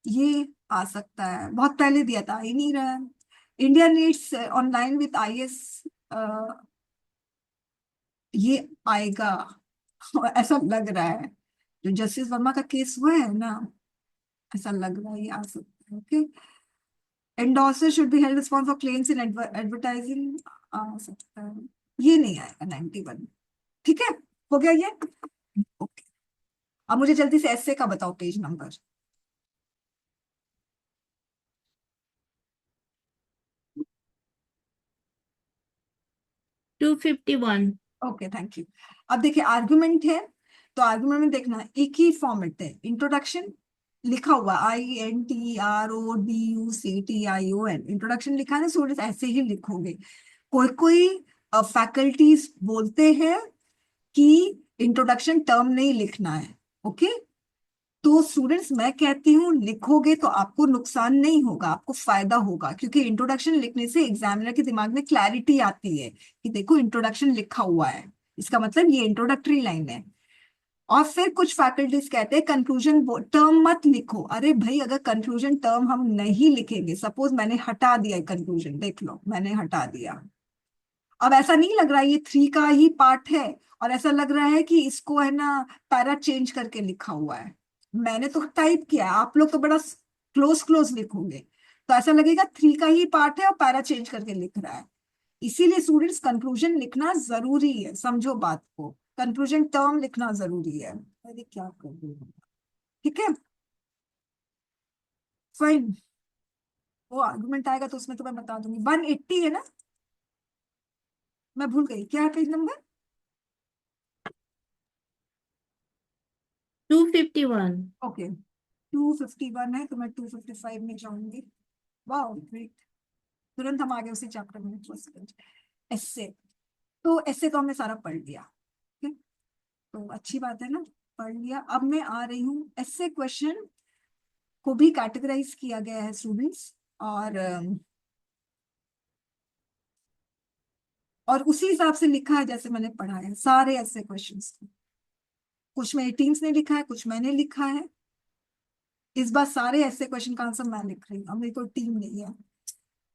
Speaker 1: ये आ सकता है, बहुत पहले दिया था, आ ही नहीं रहा है। India needs online with IAS, ये आएगा, ऐसा लग रहा है, जो जस्टिस वर्मा का केस हुआ है ना, ऐसा लग रहा है ये आ सकता है। Okay, endorser should be held responsible for claims in advertising, आ सकता है। ये नहीं आएगा 91। ठीक है, हो गया ये। ओके, अब मुझे जल्दी से ऐसे का बताओ page number.
Speaker 3: 251।
Speaker 1: Okay, thank you. अब देखिए आर्गुमेंट है, तो आर्गुमेंट में देखना एक ही फॉर्मेट है, इंट्रोडक्शन लिखा हुआ INTRODUCTION, इंट्रोडक्शन लिखा है ना स्टूडेंट्स, ऐसे ही लिखोगे। कोई कोई फैकल्टीज बोलते हैं कि इंट्रोडक्शन टर्म नहीं लिखना है। ओके, तो स्टूडेंट्स मैं कहती हूँ लिखोगे तो आपको नुकसान नहीं होगा, आपको फायदा होगा, क्योंकि इंट्रोडक्शन लिखने से एग्जामिनर के दिमाग में क्लैरिटी आती है कि देखो इंट्रोडक्शन लिखा हुआ है, इसका मतलब ये इंट्रोडक्टरी लाइन है। और फिर कुछ फैकल्टीज कहते हैं कंक्लूजन टर्म मत लिखो। अरे भाई, अगर कंक्लूजन टर्म हम नहीं लिखेंगे, सपोज मैंने हटा दिया कंक्लूजन, देख लो मैंने हटा दिया, अब ऐसा नहीं लग रहा है ये 3 का ही पार्ट है, और ऐसा लग रहा है कि इसको है ना पैरा चेंज करके लिखा हुआ है। मैंने तो टाइप किया है, आप लोग तो बड़ा क्लोज क्लोज लिखोगे, तो ऐसा लगेगा 3 का ही पार्ट है और पैरा चेंज करके लिख रहा है। इसीलिए स्टूडेंट्स कंक्लूजन लिखना जरूरी है, समझो बात को, कंक्लूजन टर्म लिखना जरूरी है। अरे क्या कर रही हूँ, ठीक है, फाइन। वो आर्गुमेंट आएगा तो उसमें तो मैं बता दूंगी। 180 है ना, मैं भूल गई क्या है पेज नंबर।
Speaker 3: 251।
Speaker 1: ओके, 251 है, तो मैं 255 में जाऊंगी। वाह ग्रेट, तुरंत हम आ गए उसी चैप्टर में, फर्स्ट एस्से। तो एस्से तो हमने सारा पढ़ लिया, ठीक है, तो अच्छी बात है ना, पढ़ लिया। अब मैं आ रही हूँ एस्से क्वेश्चन को भी कैटेगराइज किया गया है स्टूडेंट्स, और उसी हिसाब से लिखा है जैसे मैंने पढ़ा है सारे ऐसे क्वेश्चंस। कुछ मेरी टीम्स ने लिखा है, कुछ मैंने लिखा है। इस बार सारे ऐसे क्वेश्चन का आंसर मैं लिख रही हूँ, अब मेरी कोई टीम नहीं है।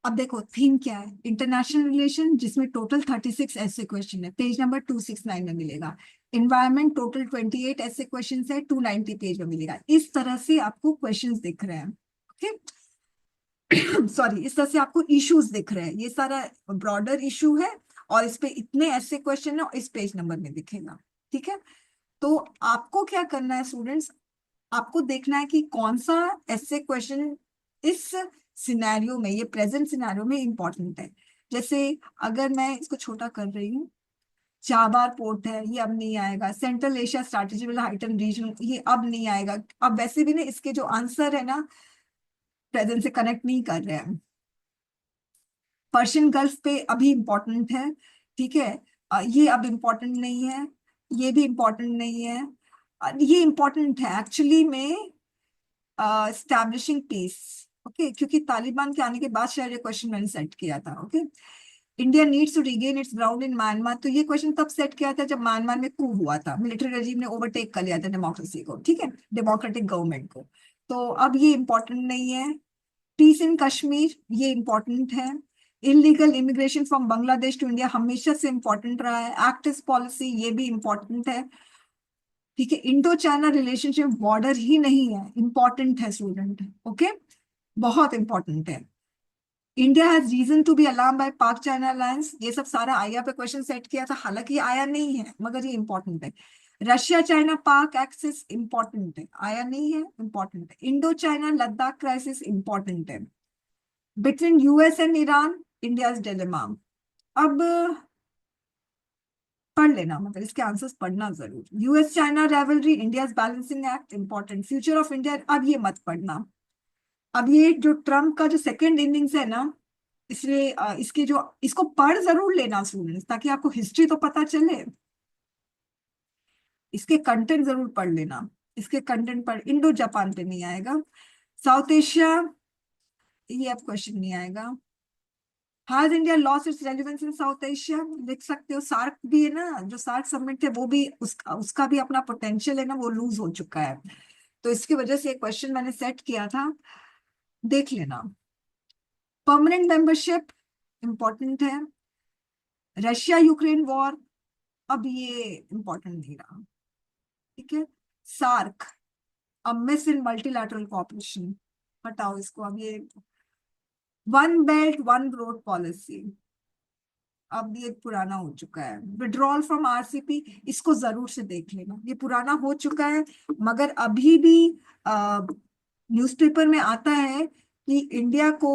Speaker 1: अब देखो थीम क्या है, इंटरनेशनल रिलेशन, जिसमें टोटल 36 ऐसे क्वेश्चन है, पेज नंबर 269 में मिलेगा। इन्वायरमेंट, टोटल 28 ऐसे क्वेश्चन है, 290 पेज में मिलेगा। इस तरह से आपको क्वेश्चन दिख रहे हैं। ओके, सॉरी, इस तरह से आपको इश्यूज दिख रहे हैं, ये सारा ब्रॉडर इशू है, और इस पे इतने ऐसे क्वेश्चन है, और इस पेज नंबर में दिखेगा। ठीक है, तो आपको क्या करना है स्टूडेंट्स, आपको देखना है कि कौन सा ऐसे क्वेश्चन इस सिनेरियो में, ये प्रेजेंट सिनेरियो में इंपॉर्टेंट है। जैसे अगर मैं इसको छोटा कर रही हूँ, चाबार पोर्ट है, ये अब नहीं आएगा। सेंट्रल एशिया स्ट्रैटेजी वाला हाइटन रीजन, ये अब नहीं आएगा। अब वैसे भी ना इसके जो आंसर है ना प्रेजेंट से कनेक्ट नहीं कर रहे हैं। पर्शियन गल्फ पे अभी इंपॉर्टेंट है, ठीक है, ये अब इम्पोर्टेंट नहीं है, ये भी इम्पोर्टेंट नहीं है। ये इम्पोर्टेंट है एक्चुअली में, स्टैब्लिशिंग पीस। ओके, क्योंकि तालिबान के आने के बाद शायद ये क्वेश्चन मैंने सेट किया था। Okay, India needs to regain its ground in Myanmar, तो ये क्वेश्चन तब सेट किया था जब म्यांमार में कू हुआ था, मिलिट्री रेजिम ने ओवरटेक कर लिया था डेमोक्रेसी को, ठीक है, डेमोक्रेटिक गवर्नमेंट को। तो अब ये इंपॉर्टेंट नहीं है। पीस इन कश्मीर, ये इंपॉर्टेंट है। Illegal immigration from Bangladesh to India हमेशा से इंपॉर्टेंट रहा है। एक्ट इज पॉलिसी, ये भी इंपॉर्टेंट है। ठीक है, इंडो चाइना रिलेशनशिप बॉर्डर ही नहीं है, इंपॉर्टेंट है स्टूडेंट। ओके, बहुत इंपॉर्टेंट है। India has reason to be alarm by Pak China alliance, ये सब सारा आया पे क्वेश्चन सेट किया था, हालांकि ये आया नहीं है मगर ये इंपॉर्टेंट है। Russia China Pak axis important है, आया नहीं है, इंपॉर्टेंट है। Indo China Ladakh crisis important है। Between US and Iran, India's dilemma. अब पढ़ लेना, मतलब इसके आंसर्स पढ़ना जरूर। US China rivalry, India's balancing act important. Future of India, अब ये मत पढ़ना। अब ये जो ट्रम्प का जो सेकेंड इनिंग्स है ना, इसलिए इसके जो, इसको पढ़ जरूर लेना स्टूडेंट्स, ताकि आपको हिस्ट्री तो पता चले। इसके कंटेंट जरूर पढ़ लेना, इसके कंटेंट पढ़। इंडो जापान पे नहीं आएगा। साउथ एशिया, ये अब क्वेश्चन नहीं आएगा। Has India lost its relevance in south Asia, लिख सकते हो। सार्क भी है ना, जो सार्क समिट थे वो भी, उसका भी अपना पोटेंशियल है ना, वो लूज हो चुका है। तो इसकी वजह से एक क्वेश्चन मैंने सेट किया था, देख लेना। परमानेंट मेंबरशिप इंपॉर्टेंट है। रशिया यूक्रेन वॉर, अब ये इंपॉर्टेंट नहीं रहा। ठीक है। सार्क, अ मिस इन मल्टीलैटरल कॉर्पोरेशन, हटाओ इसको। अब ये one belt one road policy, अब ये पुराना हो चुका है। विड्रॉल फ्रॉम आरसीपी, इसको जरूर से देख लेना, ये पुराना हो चुका है, मगर अभी भी न्यूज़पेपर में आता है कि इंडिया को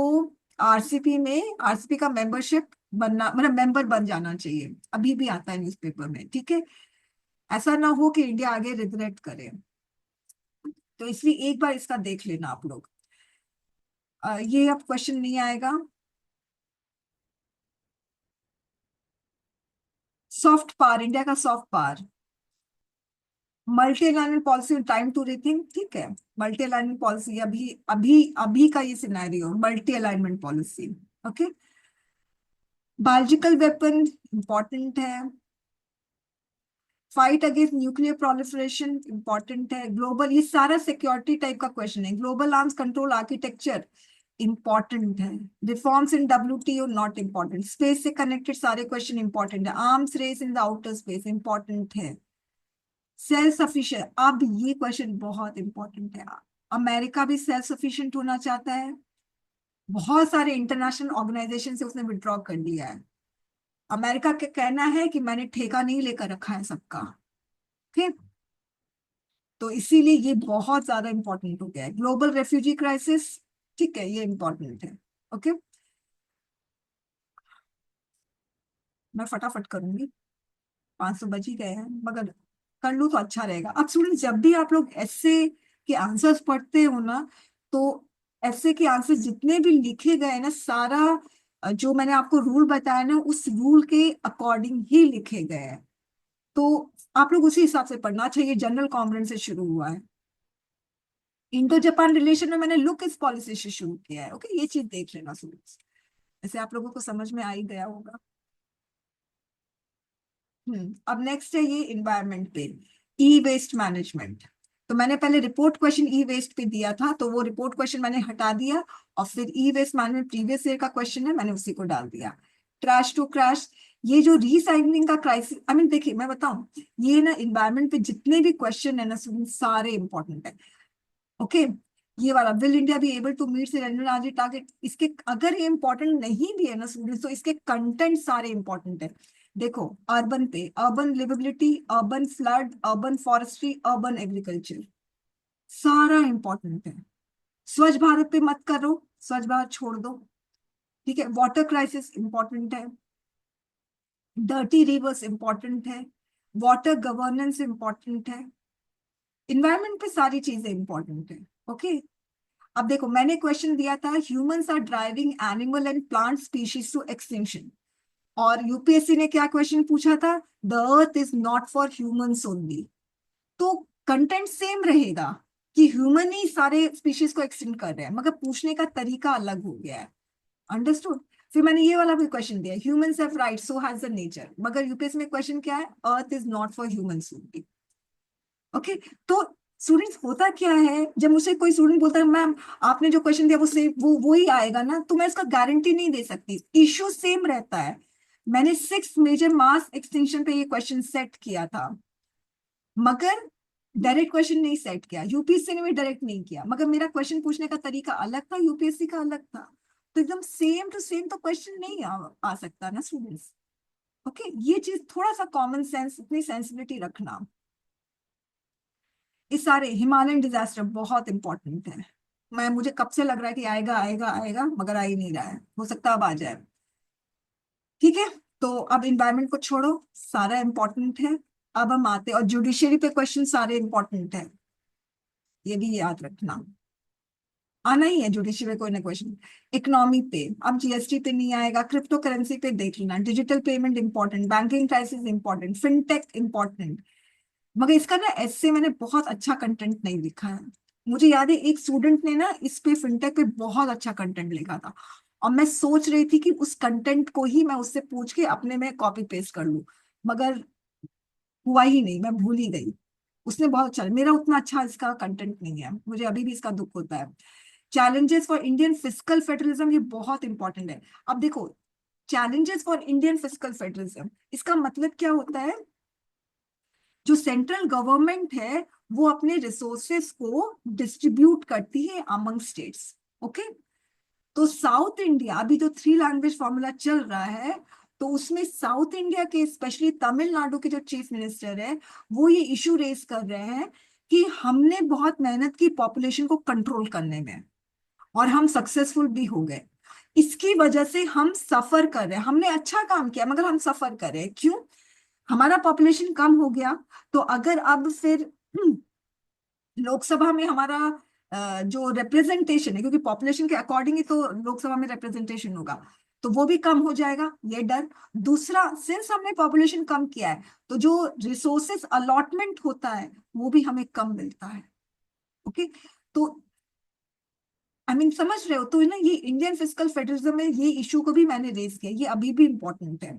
Speaker 1: आरसीपी का मेंबरशिप बनना, मतलब मेंबर बन जाना चाहिए, अभी भी आता है न्यूज़पेपर में। ठीक है, ऐसा ना हो कि इंडिया आगे रिग्रेट करे, तो इसलिए एक बार इसका देख लेना आप लोग। ये अब क्वेश्चन नहीं आएगा। सॉफ्ट पावर, इंडिया का soft power, multi alignment policy, time to rethink. ठीक है, मल्टी अलाइनमेंट पॉलिसी, अभी अभी अभी का ये scenario, multi alignment policy. Okay, biological weapon important है, fight against nuclear proliferation important है, ग्लोबल, ये सारा सिक्योरिटी टाइप का क्वेश्चन है। Global arms control architecture important है, reforms in WTO not important, space से कनेक्टेड सारे क्वेश्चन इंपॉर्टेंट है, arms race in the outer space important है, सेल्फ सफिशिएंट, अब ये क्वेश्चन बहुत इंपॉर्टेंट है। अमेरिका भी सेल्फ सफिशिएंट होना चाहता है, बहुत सारे इंटरनेशनल ऑर्गेनाइजेशन से उसने विड्रॉ कर लिया है। अमेरिका का कहना है कि मैंने ठेका नहीं लेकर रखा है सबका। ठीक, तो इसीलिए ये बहुत ज्यादा इंपॉर्टेंट हो गया है। ग्लोबल रेफ्यूजी क्राइसिस, ठीक है, ये इंपॉर्टेंट है। ओके, मैं फटाफट करूंगी, 500 बज ही गए हैं, मगर कर लूँ तो अच्छा रहेगा। अब स्टूडेंट, जब भी आप लोग ऐसे के आंसर्स पढ़ते हो ना, तो ऐसे के आंसर जितने भी लिखे गए ना, सारा जो मैंने आपको रूल बताया ना, उस रूल के अकॉर्डिंग ही लिखे गए हैं, तो आप लोग उसी हिसाब से पढ़ना चाहिए। जनरल कॉन्फ्रेंस से शुरू हुआ है, इंडो जापान रिलेशन में मैंने लुक इस पॉलिसी से शुरू किया है। ओके, ये चीज देख लेना स्टूडेंट्स, ऐसे आप लोगों को समझ में आ ही गया होगा। अब नेक्स्ट है ये इन्वायरमेंट पे, ई वेस्ट मैनेजमेंट। तो मैंने पहले रिपोर्ट क्वेश्चन ई वेस्ट पे दिया था, तो वो रिपोर्ट क्वेश्चन मैंने हटा दिया, और फिर ई वेस्ट मैनेजमेंट प्रीवियस ईयर का क्वेश्चन है, मैंने उसी को डाल दिया। ट्रैश टू क्रैश, ये जो रिसाइकलिंग का क्राइसिस, आई मीन देखिए मैं बताऊं, ये ना इन्वायरमेंट पे जितने भी क्वेश्चन है ना, सारे इंपॉर्टेंट है। ओके, ये वाला, will India be able to meet energy target, इसके अगर ये इंपॉर्टेंट नहीं भी है ना स्टूडेंट्स, तो इसके कंटेंट सारे इंपॉर्टेंट है। देखो, अर्बन पे, urban liveability, urban flood, urban forestry, urban agriculture, सारा इंपॉर्टेंट है। स्वच्छ भारत पे मत करो, स्वच्छ भारत छोड़ दो। ठीक है, वाटर क्राइसिस इंपॉर्टेंट है, डर्टी रिवर्स इंपॉर्टेंट है, वाटर गवर्नेंस इंपॉर्टेंट है, इन्वायरमेंट पे सारी चीजें इंपॉर्टेंट है। ओके, अब देखो, मैंने क्वेश्चन दिया था, humans are driving animal and plant species to extinction, और यूपीएससी ने क्या क्वेश्चन पूछा था, the earth is not for humans only. तो कंटेंट सेम रहेगा कि ह्यूमन ही सारे स्पीशीज को एक्सटेंड कर रहे हैं, मगर पूछने का तरीका अलग हो गया है। अंडरस्टूड। फिर मैंने ये वाला भी क्वेश्चन दिया, humans have rights, so has the nature, मगर यूपीएससी में क्वेश्चन क्या है, अर्थ is not for humans only. Okay, तो स्टूडेंट्स, होता क्या है, जब मुझसे कोई स्टूडेंट बोलता है मैम आपने जो क्वेश्चन दिया वो ही आएगा ना, तो मैं इसका गारंटी नहीं दे सकती, इश्यू सेम रहता है। मैंने 6 मेजर मास एक्सटिंक्शन पे ये क्वेश्चन सेट किया था, मगर डायरेक्ट क्वेश्चन नहीं सेट किया, यूपीएससी ने भी डायरेक्ट नहीं किया, मगर मेरा क्वेश्चन पूछने का तरीका अलग था, यूपीएससी का अलग था, तो एकदम सेम टू सेम तो क्वेश्चन नहीं आ सकता ना स्टूडेंट्स। ओके, ये चीज थोड़ा सा कॉमन सेंस, इतनी सेंसिबिलिटी रखना। इस सारे हिमालयन डिजास्टर बहुत इंपॉर्टेंट है, मुझे कब से लग रहा है कि आएगा आएगा आएगा, मगर आ ही नहीं रहा है, हो सकता है अब आ जाए। ठीक है, तो अब इन्वायरमेंट को छोड़ो, सारा इंपॉर्टेंट है। अब हम आते हैं, और जुडिशरी पे क्वेश्चन सारे इंपॉर्टेंट है, ये भी याद रखना, आना ही है जुडिशरी में कोई ना क्वेश्चन। इकोनॉमी पे, अब जीएसटी पे नहीं आएगा, क्रिप्टो करेंसी पे देख लेना, digital payment important, banking crisis important, fintech important, मगर इसका ना ऐसे मैंने बहुत अच्छा कंटेंट नहीं लिखा है। मुझे याद है एक स्टूडेंट ने ना इस पे, फिनटेक पे बहुत अच्छा कंटेंट लिखा था, और मैं सोच रही थी कि उस कंटेंट को ही मैं उससे पूछ के अपने में कॉपी पेस्ट कर लूं, मगर हुआ ही नहीं, मैं भूल ही गई। उसने बहुत अच्छा, मेरा उतना अच्छा इसका कंटेंट नहीं है, मुझे अभी भी इसका दुख होता है। Challenges for Indian physical federalism, ये बहुत इंपॉर्टेंट है। अब देखो, challenges for Indian physical federalism, इसका मतलब क्या होता है जो सेंट्रल गवर्नमेंट है वो अपने रिसोर्सेस को डिस्ट्रीब्यूट करती है अमंग स्टेट्स। ओके, तो साउथ इंडिया अभी जो 3 लैंग्वेज फॉर्मूला चल रहा है, तो उसमें साउथ इंडिया के स्पेशली तमिलनाडु के जो चीफ मिनिस्टर है वो ये इशू रेज कर रहे हैं कि हमने बहुत मेहनत की पॉपुलेशन को कंट्रोल करने में, और हम सक्सेसफुल भी हो गए। इसकी वजह से हम सफर कर रहे हैं, हमने अच्छा काम किया मगर हम सफर कर रहे हैं। क्यों? हमारा पॉपुलेशन कम हो गया, तो अगर अब फिर लोकसभा में हमारा जो रिप्रेजेंटेशन है, क्योंकि पॉपुलेशन के अकॉर्डिंग ही तो लोकसभा में रिप्रेजेंटेशन होगा, तो वो भी कम हो जाएगा, ये डर। दूसरा, सिंस हमने पॉपुलेशन कम किया है तो जो रिसोर्सेस अलॉटमेंट होता है वो भी हमें कम मिलता है। ओके, तो समझ रहे हो? तो ना ये इंडियन फिस्कल फेडरलिज्म में ये इशू को भी मैंने रेज किया, ये अभी भी इम्पोर्टेंट है।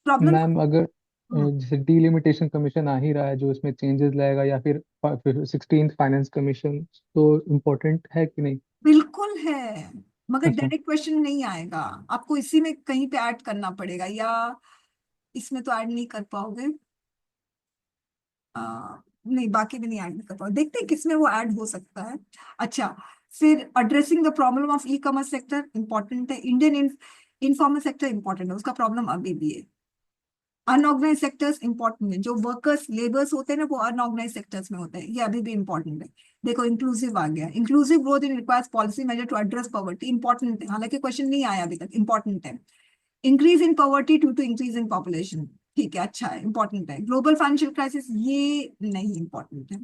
Speaker 1: प्रॉब्लम।
Speaker 2: मैम अगर जैसे डीलिमिटेशन कमीशन आ ही रहा है जो इसमें चेंजेस लाएगा, या फिर 16th फाइनेंस कमीशन, तो इम्पोर्टेंट है कि नहीं?
Speaker 1: बिल्कुल है, मगर
Speaker 2: अच्छा।
Speaker 1: डायरेक्ट क्वेश्चन नहीं आएगा, आपको इसी में कहीं पे ऐड करना पड़ेगा, या इसमें तो ऐड नहीं कर पाओगे। नहीं, बाकी भी नहीं ऐड कर पाओगे, देखते हैं किसमें वो ऐड हो सकता है। अच्छा, फिर addressing the problem of e commerce sector important है, इंडियन इनफॉर्मल सेक्टर इंपॉर्टेंट है, उसका प्रॉब्लम अभी भी है। अनऑर्गेनाइज सेक्टर्स इंपॉर्टेंट है, जो वर्कर्स लेबर्स होते हैं ना वो अनऑर्गेनाइज सेक्टर्स में होते हैं, ये अभी भी इंपॉर्टेंट है। देखो इंक्लूसिव आ गया, inclusive growth in requires policy measure to address poverty, important है, हालांकि क्वेश्चन नहीं आया अभी तक, इंपॉर्टेंट है। Increase in poverty due to increase in population, ठीक है, अच्छा है, इंपॉर्टेंट है। ग्लोबल फाइनेंशियल क्राइसिस, ये नहीं इंपॉर्टेंट है।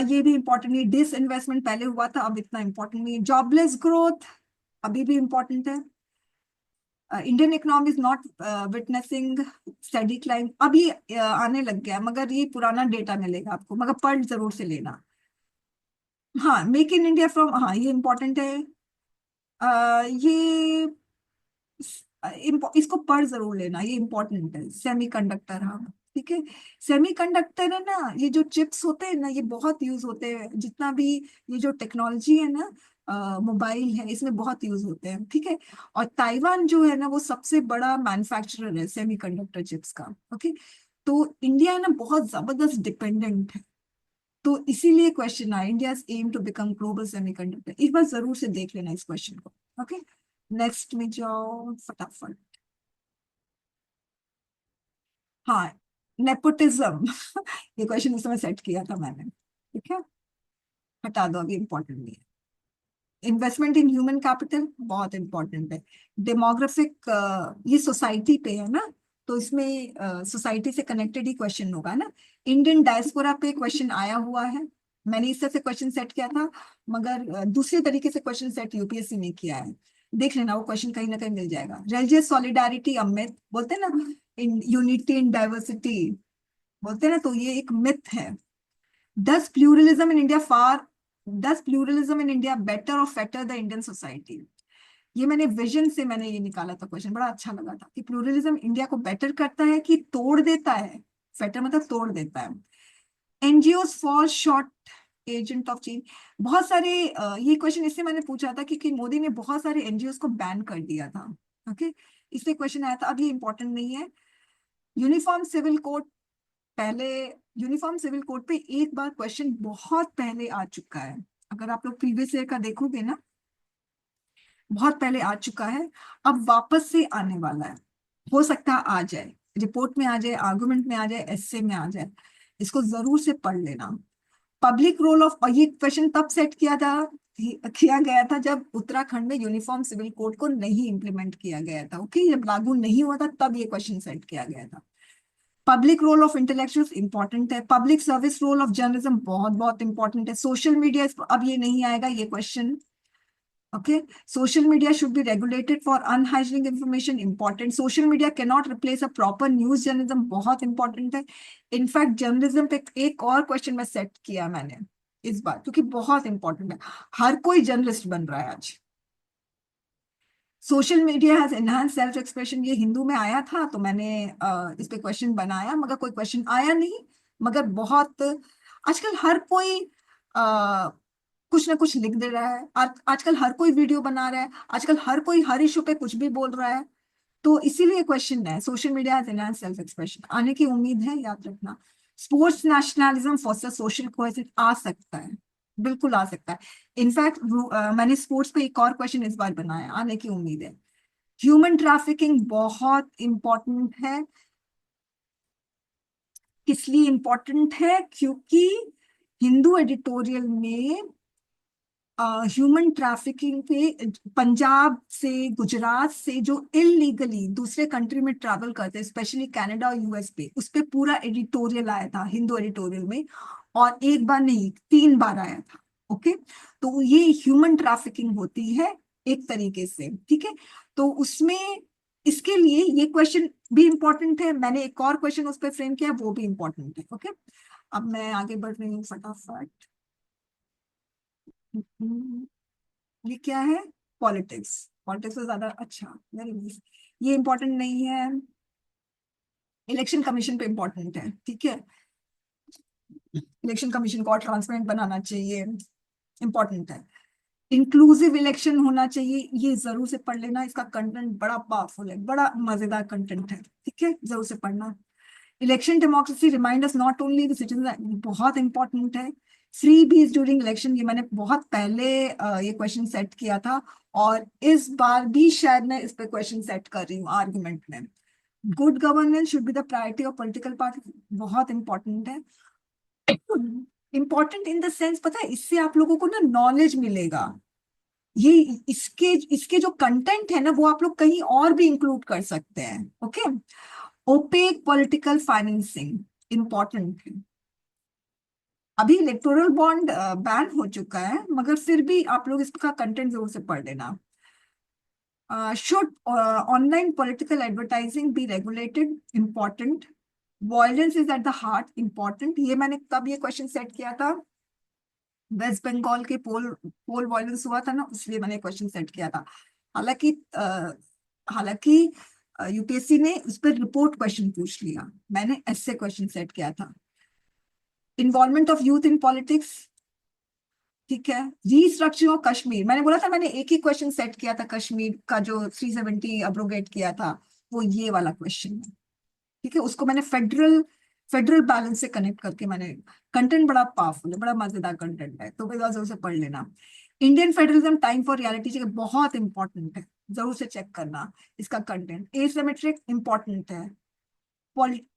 Speaker 1: ये भी इंपॉर्टेंट नहीं, डिस इन्वेस्टमेंट पहले हुआ था, अब इतना इंपॉर्टेंट नहीं है। जॉबलेस ग्रोथ अभी भी इंपॉर्टेंट है। Indian economy is not witnessing study climb, अब ये आने लग गया, मगर ये पुराना डेटा मिलेगा आपको, मगर पढ़ जरूर से लेना। हाँ, मेक इन इंडिया फ्रॉम, हाँ ये इंपॉर्टेंट है। ये इसको पढ़ जरूर लेना, ये इंपॉर्टेंट है। सेमीकंडक्टर, हाँ ठीक है, सेमीकंडक्टर है ना, ये जो चिप्स होते हैं ना ये बहुत यूज होते हैं, जितना भी ये जो टेक्नोलॉजी है ना, मोबाइल है, इसमें बहुत यूज होते हैं, ठीक है। और ताइवान जो है ना वो सबसे बड़ा मैन्युफैक्चरर है सेमीकंडक्टर चिप्स का। ओके, तो इंडिया है ना बहुत जबरदस्त डिपेंडेंट है, तो इसीलिए क्वेश्चन आया, India aim to become global semiconductor, एक बार जरूर से देख लेना इस क्वेश्चन को। ओके, नेक्स्ट में जाओ फटाफट। हाँ, नेपोटिज्म ये क्वेश्चन इस समय सेट किया था मैंने, ठीक है, हटा दो, अभी इंपॉर्टेंट नहीं है। इन्वेस्टमेंट इन ह्यूमन कैपिटल बहुत इंपॉर्टेंट है। डेमोग्राफिक, ये सोसाइटी पे है ना, तो इसमें सोसाइटी से कनेक्टेड ही क्वेश्चन होगा ना। इंडियन डायस्पोरा पे क्वेश्चन आया हुआ है, मैंने इस तरह से क्वेश्चन सेट किया था, मगर दूसरे तरीके से क्वेश्चन सेट यूपीएससी ने किया है, देख लेना वो क्वेश्चन कहीं ना कहीं मिल जाएगा। रिलीजियस सॉलिडारिटी अमित बोलते हैं ना, इन यूनिटी इन डाइवर्सिटी बोलते हैं ना, तो ये एक मिथ है। Does pluralism in India far does pluralism in India better और फेटर द इंडियन सोसाइटी, ये मैंने विजन से मैंने ये निकाला था क्वेश्चन, बड़ा अच्छा लगा था कि प्लूरलिज्म इंडिया को बेटर करता है कि तोड़ देता है। फेटर मतलब तोड़ देता है। NGO for short agent of change, बहुत सारे ये क्वेश्चन इससे मैंने पूछा था क्योंकि मोदी ने बहुत सारे एनजीओ को बैन कर दिया था। ओके, इसलिए क्वेश्चन आया था, अब ये इंपॉर्टेंट नहीं है। यूनिफॉर्म सिविल कोड, पहले यूनिफॉर्म सिविल कोड पे एक बार क्वेश्चन बहुत पहले आ चुका है, अगर आप लोग प्रीवियस ईयर का देखोगे ना, बहुत पहले आ चुका है, अब वापस से आने वाला है, हो सकता है आ जाए, रिपोर्ट में आ जाए, आर्गुमेंट में आ जाए, एस्से में आ जाए, इसको जरूर से पढ़ लेना। पब्लिक रोल ऑफ, और ये क्वेश्चन तब सेट किया गया था जब उत्तराखंड में यूनिफॉर्म सिविल कोड को नहीं इम्प्लीमेंट किया गया था। ओके, जब लागू नहीं हुआ था तब ये क्वेश्चन सेट किया गया था। Public role of intellectuals important है। Public service role of journalism बहुत बहुत इंपॉर्टेंट है। सोशल मीडिया, अब ये नहीं आएगा ये question. Okay, social media should be regulated for unhygienic information, important. Social media can not replace a proper news journalism, बहुत इंपॉर्टेंट है। इनफैक्ट जर्नलिज्म पे एक और क्वेश्चन में सेट किया मैंने इस बार, क्योंकि बहुत इंपॉर्टेंट है, हर कोई जर्नलिस्ट बन रहा है आज। Social media has enhance self expression, ये हिंदू में आया था तो मैंने इस पे क्वेश्चन बनाया, मगर कोई क्वेश्चन आया नहीं। मगर बहुत आजकल हर कोई कुछ ना कुछ लिख दे रहा है, आजकल हर कोई वीडियो बना रहा है, आजकल हर कोई हर इशू पे कुछ भी बोल रहा है, तो इसीलिए क्वेश्चन है, social media has enhanced self expression, आने की उम्मीद है, याद रखना। Sports nationalism foster social cohesion, आ सकता है, बिल्कुल आ सकता है। इनफैक्ट मैंने स्पोर्ट्स पे एक और क्वेश्चन इस बार बनाया, आने की उम्मीद है। ह्यूमन ट्रैफिकिंग बहुत इंपॉर्टेंट है। किस लिए इंपॉर्टेंट है? क्योंकि हिंदू एडिटोरियल में ह्यूमन ट्रैफिकिंग पे पंजाब से, गुजरात से जो इलीगली दूसरे कंट्री में ट्रैवल करते हैं, स्पेशली कनाडा और यूएस पे, उस पे पूरा एडिटोरियल आया था हिंदू एडिटोरियल में, और एक बार नहीं 3 बार आया था। ओके, तो ये ह्यूमन ट्रैफिकिंग होती है एक तरीके से, ठीक है। तो उसमें इसके लिए ये क्वेश्चन भी इंपॉर्टेंट है, मैंने एक और क्वेश्चन उस पर फ्रेम किया, वो भी इंपॉर्टेंट है। ओके, अब मैं आगे बढ़ रही हूँ फटाफट। ये क्या है? पॉलिटिक्स। पॉलिटिक्स से ज्यादा अच्छा, वेरी नाइस। ये इंपॉर्टेंट नहीं है, इलेक्शन कमीशन पे इंपॉर्टेंट है, ठीक है। इलेक्शन कमीशन को और ट्रांसपेरेंट बनाना चाहिए, इंपॉर्टेंट है। इंक्लूसिव इलेक्शन होना चाहिए, ये जरूर से पढ़ लेना, इसका कंटेंट बड़ा पावरफुल है, बड़ा मजेदार कंटेंट है, ठीक है, जरूर से पढ़ना। Election democracy remind us not only the citizen, बहुत इंपॉर्टेंट है। फ्री बीज ड्यूरिंग इलेक्शन, ये मैंने बहुत पहले ये क्वेश्चन सेट किया था, और इस बार भी शायद मैं इस पे क्वेश्चन सेट कर रही हूँ आर्गुमेंट में। Good governance should be the priority of political party, बहुत इंपॉर्टेंट है। इंपॉर्टेंट इन द सेंस, पता है, इससे आप लोगों को ना नॉलेज मिलेगा। ये इसके इसके जो कंटेंट है ना, वो आप लोग कहीं और भी इंक्लूड कर सकते हैं। Okay, opaque political financing important है। अभी इलेक्टोरल बॉन्ड बैन हो चुका है, मगर फिर भी आप लोग इसका कंटेंट जरूर से पढ़ लेना। Should online political advertising be regulated, important. Violence is at the heart, important. ये मैंने कब ये क्वेश्चन सेट किया था? वेस्ट बंगाल के पोल पोल वॉयलेंस हुआ था ना, इसलिए मैंने क्वेश्चन सेट किया था। हालांकि हालांकि यूपीएससी ने उस पर रिपोर्ट क्वेश्चन पूछ लिया, मैंने ऐसे क्वेश्चन सेट किया था। Involvement of youth in politics, ठीक है। रीस्ट्रक्चरिंग ऑफ कश्मीर, मैंने बोला था, मैंने एक ही क्वेश्चन सेट किया था कश्मीर का, जो 370 अब्रोगेट किया था, वो ये वाला क्वेश्चन है, ठीक है। उसको मैंने फेडरल फेडरल बैलेंस से कनेक्ट करके मैंने, कंटेंट बड़ा पावरफुल है, बड़ा मजेदार कंटेंट है, तो जरूर से पढ़ लेना। Indian federalism time for reality check, बहुत इंपॉर्टेंट है, जरूर से चेक करना इसका कंटेंट। एसिमेट्रिक इंपॉर्टेंट है।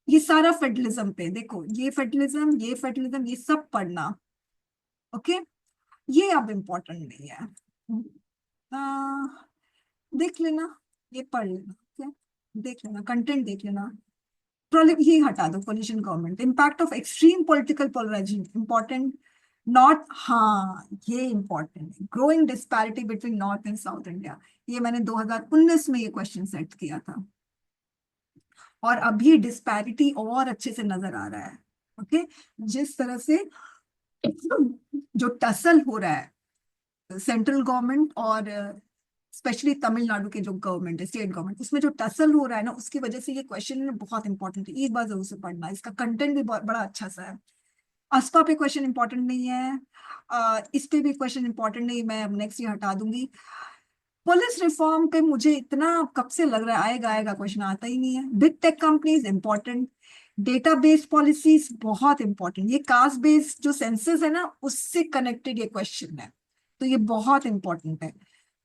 Speaker 1: ये सारा फेडरलिज्म पे देखो, ये फेडरलिज्म, ये फेडरलिज्म, ये सब पढ़ना। ओके, ये अब इम्पोर्टेंट नहीं है, देख लेना, ये पढ़ लेना, okay? देख लेना, कंटेंट देख लेना। ये हटा दो, coalition government, impact of extreme political polarisation, important not, हाँ ये इंपॉर्टेंट है। Growing disparity between north and south India, ये मैंने 2019 में ये क्वेश्चन सेट किया था, और अभी डिस्पैरिटी और अच्छे से नजर आ रहा है। ओके, जिस तरह से जो टसल हो रहा है सेंट्रल गवर्नमेंट और स्पेशली तमिलनाडु के जो गवर्नमेंट है, स्टेट गवर्नमेंट, उसमें जो टसल हो रहा है ना, उसकी वजह से ये क्वेश्चन बहुत इंपॉर्टेंट है, एक बार जरूर से पढ़ना, इसका कंटेंट भी बहुत बड़ा अच्छा सा है। अस्पा पे क्वेश्चन इंपॉर्टेंट नहीं है, इस पे भी क्वेश्चन इंपॉर्टेंट नहीं, मैं अब नेक्स्ट ईयर हटा दूंगी। पुलिस रिफॉर्म पे मुझे इतना कब से लग रहा है आएगा आएगा, क्वेश्चन आता ही नहीं है। Big tech companies important. Data based policies बहुत इंपॉर्टेंट, ये कास्ट बेस्ड जो सेंसस है ना, उससे कनेक्टेड ये क्वेश्चन है, तो ये बहुत इंपॉर्टेंट है।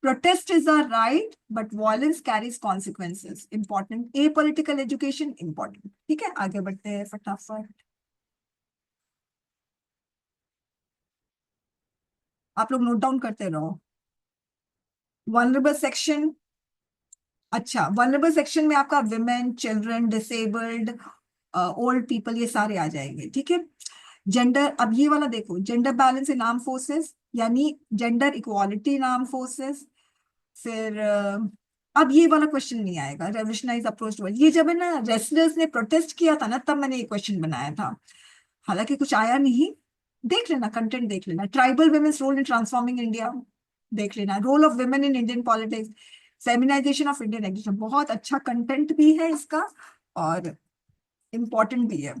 Speaker 1: Protest is a right but violence carries consequences, important. A political education important, ठीक है, आगे बढ़ते हैं फटाफट। आप लोग नोट डाउन करते रहो। वनरेबल सेक्शन, अच्छा, वनरेबल सेक्शन में आपका women, children, disabled, old people, ये सारे आ जाएंगे, ठीक है। जेंडर, अब ये वाला देखो, gender balance in arm forces, यानी gender equality in arm forces. फिर अब ये वाला क्वेश्चन नहीं आएगा, रेवोल्यूशनाइज अप्रोच टू, ये जब है ना रेसलर्स ने प्रोटेस्ट किया था ना, तब मैंने ये क्वेश्चन बनाया था, हालांकि कुछ आया नहीं। देख लेना, कंटेंट देख लेना। Tribal women's role in transforming India, देख लेना। Role of women in Indian politics, feminisation of Indian education, बहुत अच्छा कंटेंट भी है इसका और इम्पोर्टेंट भी है।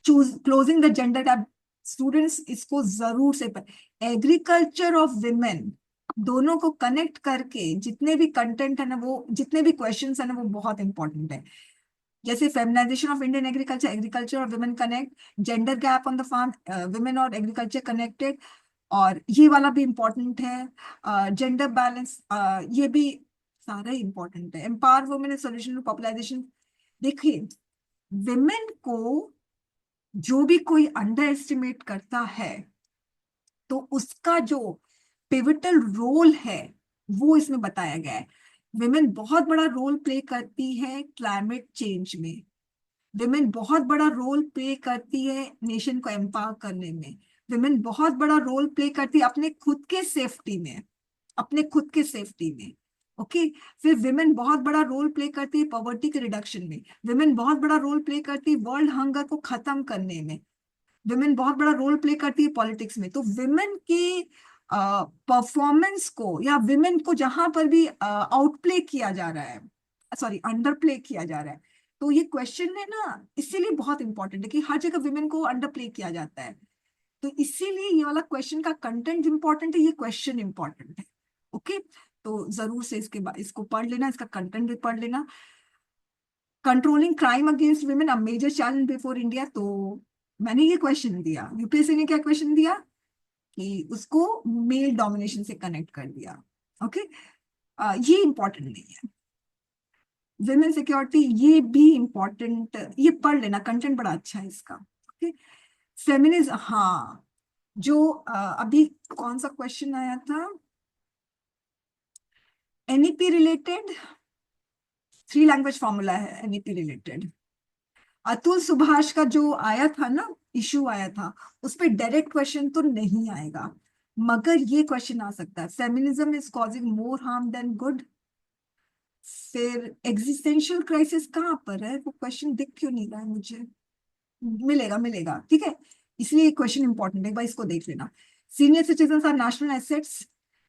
Speaker 1: Choose closing the gender gap, students इसको जरूर से, एग्रीकल्चर ऑफ विमेन, दोनों को कनेक्ट करके जितने भी कंटेंट है ना, वो जितने भी क्वेश्चंस है ना, वो बहुत इंपॉर्टेंट है। जैसे feminisation of Indian agriculture, agriculture और women connect, gender gap on the farm, women और एग्रीकल्चर कनेक्टेड, और ये वाला भी इम्पोर्टेंट है, जेंडर बैलेंस, ये भी सारा इम्पोर्टेंट है। Empower women solution to popularization. देखिए, विमेन को जो भी कोई अंडर एस्टिमेट करता है, तो उसका जो पिवटल रोल है वो इसमें बताया गया है। विमेन बहुत बड़ा रोल प्ले करती है क्लाइमेट चेंज में। विमेन बहुत बड़ा रोल प्ले करती है नेशन को एम्पावर करने में। विमेन बहुत बड़ा रोल प्ले करती है अपने खुद के सेफ्टी में, अपने खुद के सेफ्टी में। ओके। फिर विमेन बहुत बड़ा रोल प्ले करती है पॉवर्टी के रिडक्शन में। विमेन बहुत बड़ा रोल प्ले करती है वर्ल्ड हंगर को खत्म करने में। विमेन बहुत बड़ा रोल प्ले करती है पॉलिटिक्स में। तो विमेन के परफॉर्मेंस को, या विमेन को जहां पर भी आउटप्ले किया जा रहा है, सॉरी अंडर प्ले किया जा रहा है, तो ये क्वेश्चन है ना, इसीलिए बहुत इंपॉर्टेंट है कि हर जगह विमेन को अंडर प्ले किया जाता है। तो इसीलिए ये वाला क्वेश्चन का कंटेंट इंपॉर्टेंट है, ये क्वेश्चन इंपॉर्टेंट है। ओके। तो जरूर से इसके बाद इसको पढ़ लेना, इसका कंटेंट भी पढ़ लेना। Controlling crime against women a major challenge before India. तो मैंने ये क्वेश्चन दिया, यूपीएससी ने क्या क्वेश्चन दिया कि उसको मेल डोमिनेशन से कनेक्ट कर दिया। ओके। ये इंपॉर्टेंट नहीं है। विमेन सिक्योरिटी ये भी इंपॉर्टेंट, ये पढ़ लेना, कंटेंट बड़ा अच्छा है इसका। ओके। फेमिनिज्म, हाँ, जो अभी कौन सा क्वेश्चन आया था, NEP related, three language formula है एनईपी रिलेटेड। अतुल सुभाष का जो आया था ना, इशू आया था, उस पर डायरेक्ट क्वेश्चन तो नहीं आएगा, मगर ये क्वेश्चन आ सकता है, feminism is causing more harm then good. फिर एग्जिस्टेंशियल क्राइसिस कहाँ पर है, वो क्वेश्चन दिख क्यों नहीं रहा है मुझे। मिलेगा मिलेगा, ठीक है। इसलिए क्वेश्चन इंपॉर्टेंट है, भाई इसको देख लेना। Senior citizen are national assets,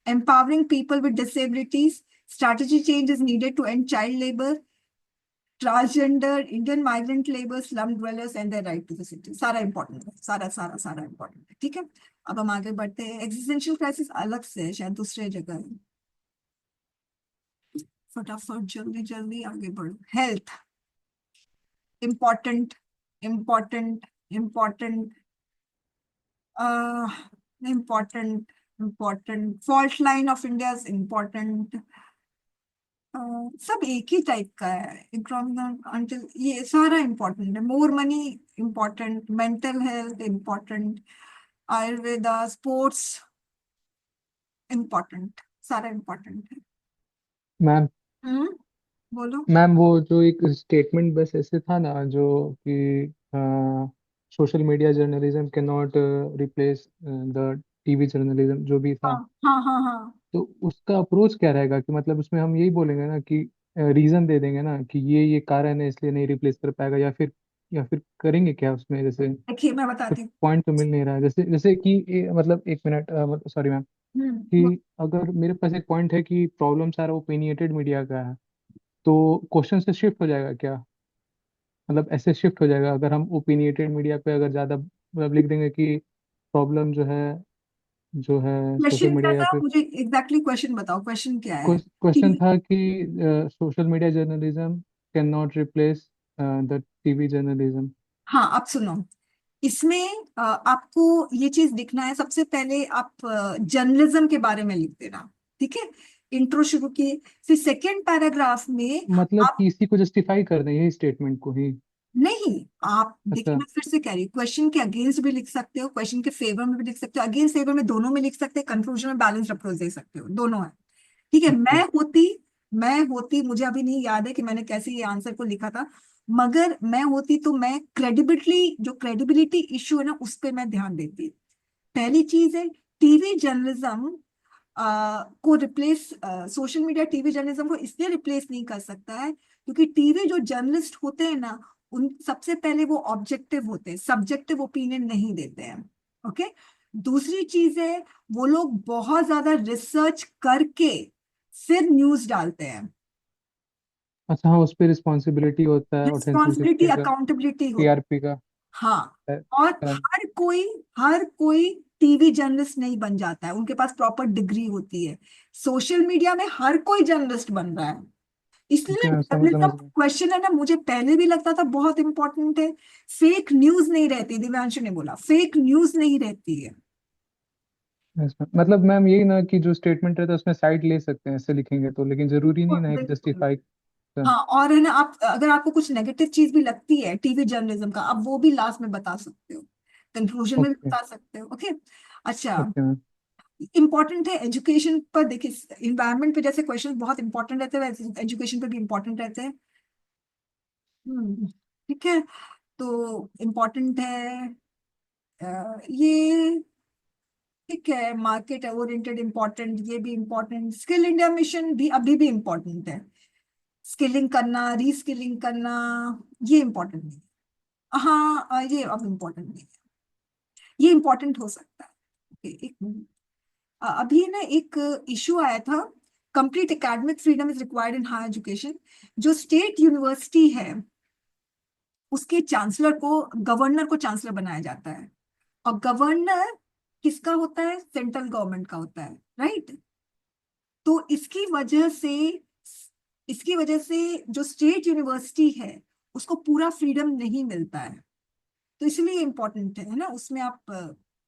Speaker 1: empowering people with disabilities, strategy change is needed to end child labor, transgender, Indian migrant labor, slum dwellers and their right to the city। सारा important है, सारा सारा सारा इंपॉर्टेंट है, ठीक है। अब हम आगे बढ़ते हैं। एग्जिस्टेंशियल क्राइसिस अलग से है, शायद दूसरे जगह है। फटाफट जल्दी जल्दी आगे बढ़ो। Health, important, important, important, important, important, fault line of India important. सब एक ही टाइप का है। इकोनॉमिक अंटिल, ये सारा इम्पोर्टेंट है। More money important, mental health important, Ayurveda, sports important, सारा इम्पोर्टेंट है।
Speaker 2: मैम
Speaker 1: हम्म, बोलो।
Speaker 2: मैम वो जो एक स्टेटमेंट बस ऐसे था ना, जो कि social media journalism can not replace the TV journalism, जो भी
Speaker 1: हाँ
Speaker 2: था।
Speaker 1: हाँ हाँ हाँ।
Speaker 2: तो उसका अप्रोच क्या रहेगा, कि मतलब उसमें हम यही बोलेंगे ना कि रीजन दे देंगे ना कि ये कारण है इसलिए नहीं रिप्लेस कर पाएगा, या फिर करेंगे क्या उसमें, जैसे
Speaker 1: देखिए मैं
Speaker 2: कुछ
Speaker 1: बताती हूँ।
Speaker 2: पॉइंट तो मिल नहीं रहा है, जैसे जैसे कि मतलब एक मिनट, सॉरी मैम,
Speaker 1: बोल।
Speaker 2: कि अगर मेरे पास एक पॉइंट है कि प्रॉब्लम सारा ओपिनियटेड मीडिया का है, तो क्वेश्चन से शिफ्ट हो जाएगा क्या, मतलब ऐसे शिफ्ट हो जाएगा अगर हम ओपिनियटेड मीडिया पे अगर ज़्यादा मतलब लिख देंगे कि प्रॉब्लम जो है सोशल
Speaker 1: क्वेश्चन क्या
Speaker 2: मीडिया या
Speaker 1: था,
Speaker 2: फिर।
Speaker 1: मुझे एग्जैक्टली क्वेश्चन बताओ, क्वेश्चन क्या है।
Speaker 2: क्वेश्चन था कि social media journalism can not replace the TV journalism.
Speaker 1: हाँ, अब सुनो। इसमें आपको ये चीज दिखना है, सबसे पहले आप जर्नलिज्म के बारे में लिख देना, ठीक है। इंट्रो शुरू किए, फिर सेकेंड पैराग्राफ में
Speaker 2: मतलब
Speaker 1: आप,
Speaker 2: कि इसी को जस्टिफाई कर दें, यही स्टेटमेंट को ही।
Speaker 1: नहीं, आप देखिए
Speaker 2: अच्छा।
Speaker 1: मैं फिर से कह रही हूँ, क्वेश्चन के अगेंस्ट भी लिख सकते हो, क्वेश्चन के फेवर में भी लिख सकते हो, अगेंस्ट फेवर में, दोनों में लिख सकते हैं, कंक्लूजन में बैलेंस अप्रोच दे सकते हो, दोनों है, ठीक है।
Speaker 2: अच्छा।
Speaker 1: मैं होती मुझे अभी नहीं याद है कि मैंने कैसे ये आंसर को लिखा था, मगर मैं होती तो मैं क्रेडिबिलिटी इशू है ना, उस पर मैं ध्यान देती। पहली चीज है, टीवी जर्नलिज्म को replace, social media TV journalism को इसलिए रिप्लेस नहीं कर सकता है क्योंकि टीवी जो जर्नलिस्ट होते हैं ना, उन सबसे पहले वो ऑब्जेक्टिव होते हैं, सब्जेक्टिव ओपिनियन नहीं देते हैं। ओके। दूसरी चीज है, वो लोग बहुत ज्यादा रिसर्च करके फिर न्यूज डालते हैं।
Speaker 2: अच्छा, हाँ, उस पर रिस्पॉन्सिबिलिटी होता है
Speaker 1: रिस्पॉन्सिबिलिटी,
Speaker 2: ऑथेंटिसिटी का,
Speaker 1: अकाउंटेबिलिटी होती।
Speaker 2: टीआरपी का।
Speaker 1: हाँ।
Speaker 2: है,
Speaker 1: और
Speaker 2: है।
Speaker 1: हर कोई टीवी जर्नलिस्ट नहीं बन जाता है, उनके पास प्रॉपर डिग्री होती है। सोशल मीडिया में हर कोई जर्नलिस्ट बन रहा है,
Speaker 2: ठीक
Speaker 1: इसलिए
Speaker 2: है,
Speaker 1: जर्नलिज्म
Speaker 2: समझ गया।
Speaker 1: क्वेश्चन है ना, मुझे पहले भी लगता था बहुत इंपॉर्टेंट है। फेक न्यूज नहीं रहती, दिव्यांशु ने बोला फेक न्यूज नहीं रहती है।
Speaker 2: Yes, ma'am। मतलब मैम यही ना कि जो स्टेटमेंट रहता है उसमें साइड ले सकते हैं ऐसे लिखेंगे तो, लेकिन जरूरी नहीं ना एक
Speaker 1: बिल्कुल।
Speaker 2: जस्टिफाई।
Speaker 1: हाँ, और है ना, आप अगर आपको कुछ नेगेटिव चीज भी लगती है टीवी जर्नलिज्म का, आप वो भी लास्ट में बता सकते हो, कंक्लूजन में भी
Speaker 2: ओके।
Speaker 1: बता सकते हो। ओके। अच्छा,
Speaker 2: ओके मैम।
Speaker 1: इंपॉर्टेंट है एजुकेशन पर, देखिए इन्वायरमेंट पे जैसे क्वेश्चन बहुत इंपॉर्टेंट रहते हैं, वैसे एजुकेशन पे भी इंपॉर्टेंट रहते हैं। ठीक है, तो इम्पोर्टेंट है ये। ठीक है, मार्केट ओरिएंटेड इम्पोर्टेंट, ये भी इम्पोर्टेंट। स्किल इंडिया मिशन भी अभी भी इम्पोर्टेंट है, स्किलिंग करना, रीस्किलिंग करना, ये इम्पोर्टेंट नहीं है। हाँ, ये अब इम्पोर्टेंट नहीं है, ये इम्पोर्टेंट हो सकता है। ओके, एक मिनट। अभी ना एक इशू आया था, complete academic freedom is required in higher education. जो स्टेट यूनिवर्सिटी है उसके चांसलर को, गवर्नर को चांसलर बनाया जाता है, और गवर्नर किसका होता है? सेंट्रल गवर्नमेंट का होता है, राइट। तो इसकी वजह से जो स्टेट यूनिवर्सिटी है उसको पूरा फ्रीडम नहीं मिलता है, तो इसलिए इम्पोर्टेंट है ना। उसमें आप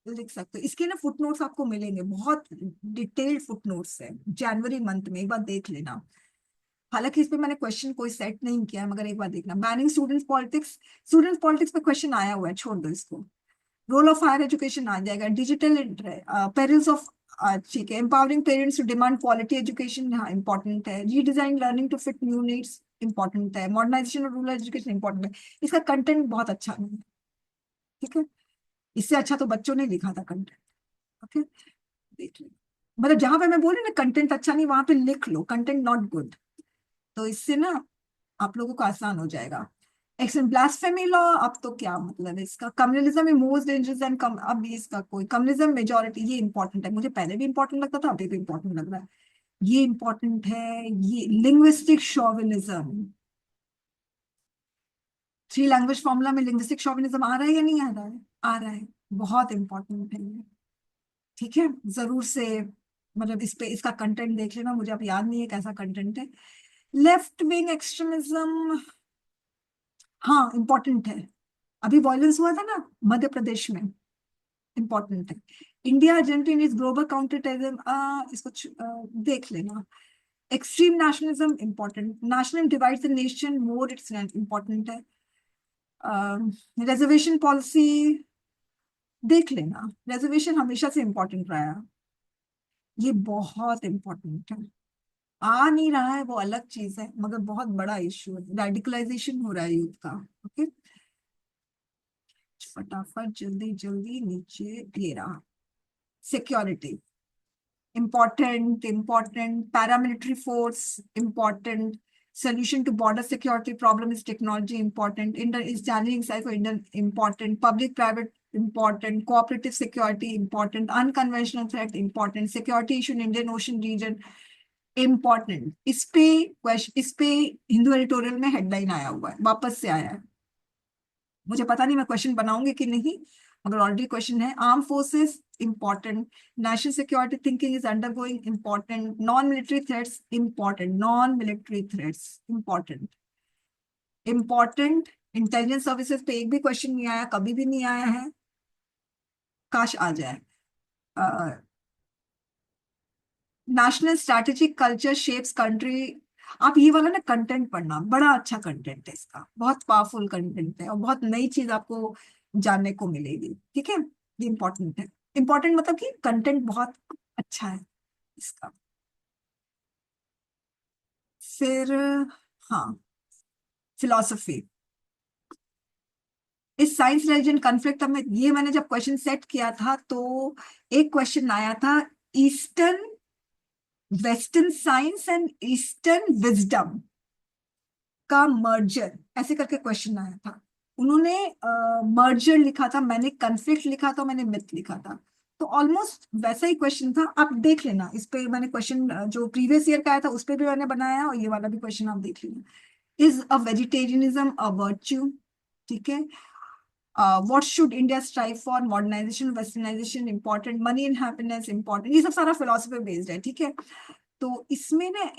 Speaker 1: लिख सकते हो, इसके ना फुटनोट्स आपको मिलेंगे, बहुत डिटेल्ड फुटनोट्स है, जनवरी मंथ में, एक बार देख लेना। हालांकि इस पे मैंने क्वेश्चन कोई सेट नहीं किया है, मगर एक बार देखना। बैनिंग स्टूडेंट्स पे क्वेश्चन आया हुआ है, छोड़ दो इसको। रोल ऑफ हायर एजुकेशन आ जाएगा, डिजिटल पेरेंट्स ऑफ, ठीक है। Empowering parents to demand quality education, हाँ इंपॉर्टेंट है। Redesign learning to fit new needs, important है। Modernisation of rural education, important है। इसका कंटेंट बहुत अच्छा नहीं है, ठीक है। इससे अच्छा तो बच्चों ने लिखा था कंटेंट। ओके, देख लो, मतलब जहां पे मैं बोल रही ना कंटेंट अच्छा नहीं, वहां पे लिख लो कंटेंट नॉट गुड, तो इससे ना आप लोगों को आसान हो जाएगा। एक्शन ब्लास्फेमी लॉ, अब तो क्या मतलब है इसका? Communalism is most dangerous and come, अब भी इसका कोई, कम्युनलिज्म मेजोरिटी, ये इंपॉर्टेंट है, मुझे पहले भी इंपॉर्टेंट लगता था, अभी भी इंपॉर्टेंट लग रहा है, ये इंपॉर्टेंट है। ये linguistic chauvinism, three language formula में लिंग्विस्टिक शोविनिज्म आ रहा है या नहीं आ रहा है? आ रहा है, बहुत इंपॉर्टेंट है ये, ठीक है। जरूर से, मतलब इस पे इसका कंटेंट देख लेना, मुझे अब याद नहीं है कैसा कंटेंट है। लेफ्ट विंग एक्सट्रीमिज्म, हाँ इंपॉर्टेंट है, अभी वॉयलेंस हुआ था ना मध्य प्रदेश में, इंपॉर्टेंट है। India Argentina is global counter terrorism, इसको देख लेना। Extreme nationalism, important. National divides the nation more, it's important है। रिजर्वेशन पॉलिसी देख लेना, रिजर्वेशन हमेशा से इंपॉर्टेंट रहा है, ये बहुत इंपॉर्टेंट है। आ नहीं रहा है वो अलग चीज है, मगर बहुत बड़ा इश्यू है, रेडिकलाइजेशन हो रहा है यूथ का। ओके, फटाफट जल्दी जल्दी नीचे, ये रहा। Security important, paramilitary force important, solution to border security problem is technology important, India is challenging side for Indian important, public private important, cooperative security important, unconventional threat important, security issue in Indian Ocean region important। इस पे Hindu editorial में headline आया हुआ है, वापस से आया है, मुझे पता नहीं मैं क्वेश्चन बनाऊंगी कि नहीं, मगर ऑलरेडी क्वेश्चन है। Arm forces important, national security thinking is undergoing important, non military threats important, non military threats important, important. Intelligence services पे एक भी क्वेश्चन नहीं आया, कभी भी नहीं आया है, काश आ जाए। National strategic culture shapes country, आप ये वाला ना कंटेंट पढ़ना, बड़ा अच्छा कंटेंट है इसका, बहुत पावरफुल कंटेंट है, और बहुत नई चीज आपको जानने को मिलेगी, ठीक है। ये इंपॉर्टेंट है, इंपॉर्टेंट मतलब कि कंटेंट बहुत अच्छा है इसका। फिर हाँ, फिलोसफी, इस साइंस रिलीजन कन्फ्लिक्ट में, ये मैंने जब क्वेश्चन सेट किया था तो एक क्वेश्चन आया था, eastern western science and eastern wisdom का मर्जर, ऐसे करके क्वेश्चन आया था। उन्होंने मर्जर लिखा था, मैंने कन्फ्लिक्ट लिखा था, मैंने मिथ लिखा था, तो ऑलमोस्ट वैसा ही क्वेश्चन था, आप देख लेना। इस पे मैंने क्वेश्चन जो प्रीवियस ईयर का आया था उस पे भी मैंने बनाया है, और ये वाला भी क्वेश्चन आप देख लेना। Is a vegetarianism a virtue, ठीक है। What should India strive for, modernization westernization important, money and happiness important, ये सब सारा फिलोसफी बेस्ड है, ठीक है। तो इसमें ना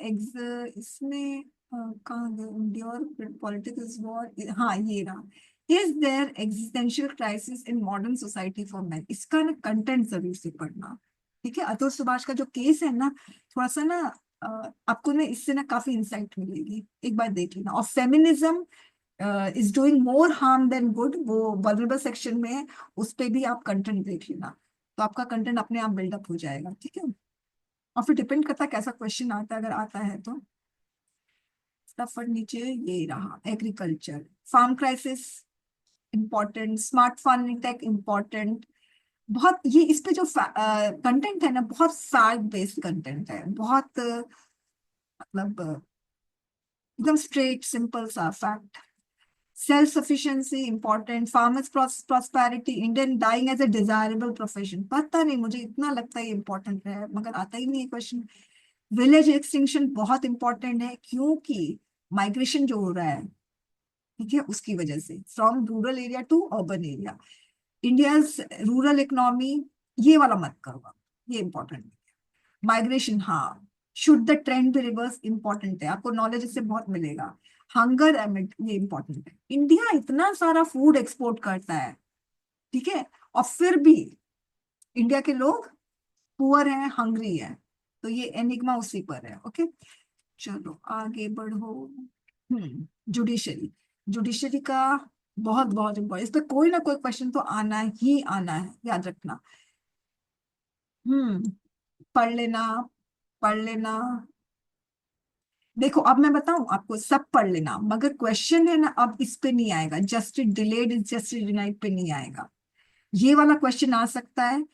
Speaker 1: इसमें कहाँ गए, इंड्योर पॉलिटिक्स इज वॉर, हाँ ये रहा, is there existential crisis in modern society for man, इसका ना कंटेंट जरूर से पढ़ना, ठीक है। अतुल सुभाष का जो केस है ना, थोड़ा सा ना आपको ना इससे ना काफी इंसाइट मिलेगी, एक बार देख लेना। और feminism is doing more harm then good, वो वल्नरेबल सेक्शन में है, उस पे भी आप कंटेंट देख लेना, तो आपका कंटेंट अपने आप बिल्डअप हो जाएगा, ठीक है। और फिर डिपेंड करता है कैसा क्वेश्चन आता है, अगर आता है तो फटाफट नीचे ये रहा, agriculture, farm crisis important, smart farming tech important, बहुत ये इस पे जो कंटेंट है ना, बहुत फैक्ट बेस्ड कंटेंट है, बहुत मतलब एकदम स्ट्रेट सिंपल सा fact. Self sufficiency important, farmers prosperity, Indian dying as a desirable profession, पता नहीं मुझे इतना लगता है इंपॉर्टेंट है मगर आता ही नहीं है क्वेश्चन। विलेज एक्सटिंक्शन बहुत इंपॉर्टेंट है, क्योंकि माइग्रेशन जो हो रहा है, ठीक है, उसकी वजह से from rural area to urban area, India's rural economy, ये वाला मत करो आप, ये इंपॉर्टेंट है। माइग्रेशन, हाँ, should the trend be reverse, important है, आपको नॉलेज इससे बहुत मिलेगा। हंगर एमिड, ये इंपॉर्टेंट है, इंडिया इतना सारा फूड एक्सपोर्ट करता है, ठीक है, और फिर भी इंडिया के लोग पुअर हैं, हंग्री है, तो ये एनिग्मा उसी पर है, ओके। चलो आगे बढ़ो। जुडिशरी, जुडिशरी का बहुत बहुत इम्पोर्टेंट, इस पे कोई ना कोई क्वेश्चन तो आना ही आना है, याद रखना। हम्म पढ़ लेना, पढ़ लेना। देखो अब मैं बताऊं आपको, सब पढ़ लेना, मगर क्वेश्चन है ना, अब इस पे नहीं आएगा, justice delayed is justice denied पे नहीं आएगा, ये वाला क्वेश्चन आ सकता है।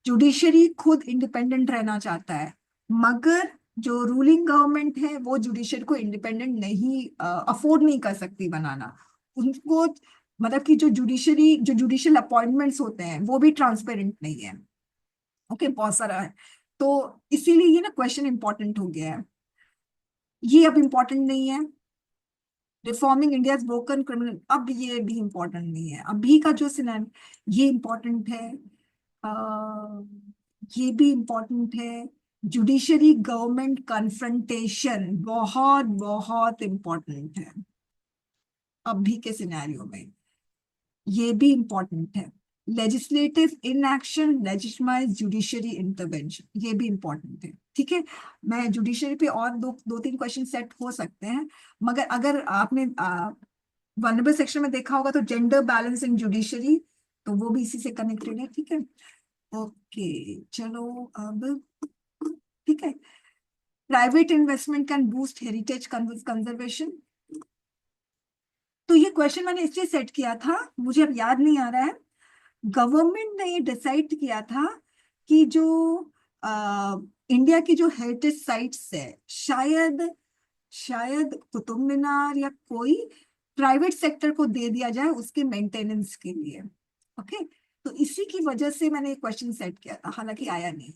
Speaker 1: जुडिशरी खुद इंडिपेंडेंट रहना चाहता है, मगर जो रूलिंग गवर्नमेंट है वो जुडिशरी को इंडिपेंडेंट नहीं अफोर्ड नहीं कर सकती बनाना, उनको मतलब कि जो जुडिशरी जो जुडिशियल अपॉइंटमेंट्स होते हैं वो भी ट्रांसपेरेंट नहीं है, ओके, बहुत सारा है। तो इसीलिए ये ना क्वेश्चन इंपॉर्टेंट हो गया है, ये अब इंपॉर्टेंट नहीं है। रिफॉर्मिंग इंडिया ब्रोकन क्रिमिनल, अब ये भी इंपॉर्टेंट नहीं है, अभी का जो सिनेरियो, ये इंपॉर्टेंट है। अ, ये भी इंपॉर्टेंट है। जुडिशरी गवर्नमेंट कन्फ्रंटेशन बहुत बहुत इंपॉर्टेंट है अभी के सिनेरियो में, ये भी इंपॉर्टेंट है। Legislative inaction legitimise judiciary intervention, ये भी इंपॉर्टेंट है, ठीक है। मैं जुडिशरी पे और दो तीन क्वेश्चन सेट हो सकते हैं, मगर अगर आपने वनरेबल सेक्शन में देखा होगा तो जेंडर बैलेंस इन जुडिशरी, तो वो भी इसी से कनेक्टेड है, ठीक है। ओके चलो अब, ठीक है, private investment can boost heritage conservation, तो ये क्वेश्चन मैंने इसलिए सेट किया था, मुझे अब याद नहीं आ रहा है। गवर्नमेंट ने ये डिसाइड किया था कि जो इंडिया की जो हेरिटेज साइट्स है, शायद शायद कुतुब मीनार या कोई प्राइवेट सेक्टर को दे दिया जाए उसके मेंटेनेंस के लिए, ओके। तो इसी की वजह से मैंने क्वेश्चन सेट किया था, हालांकि आया नहीं।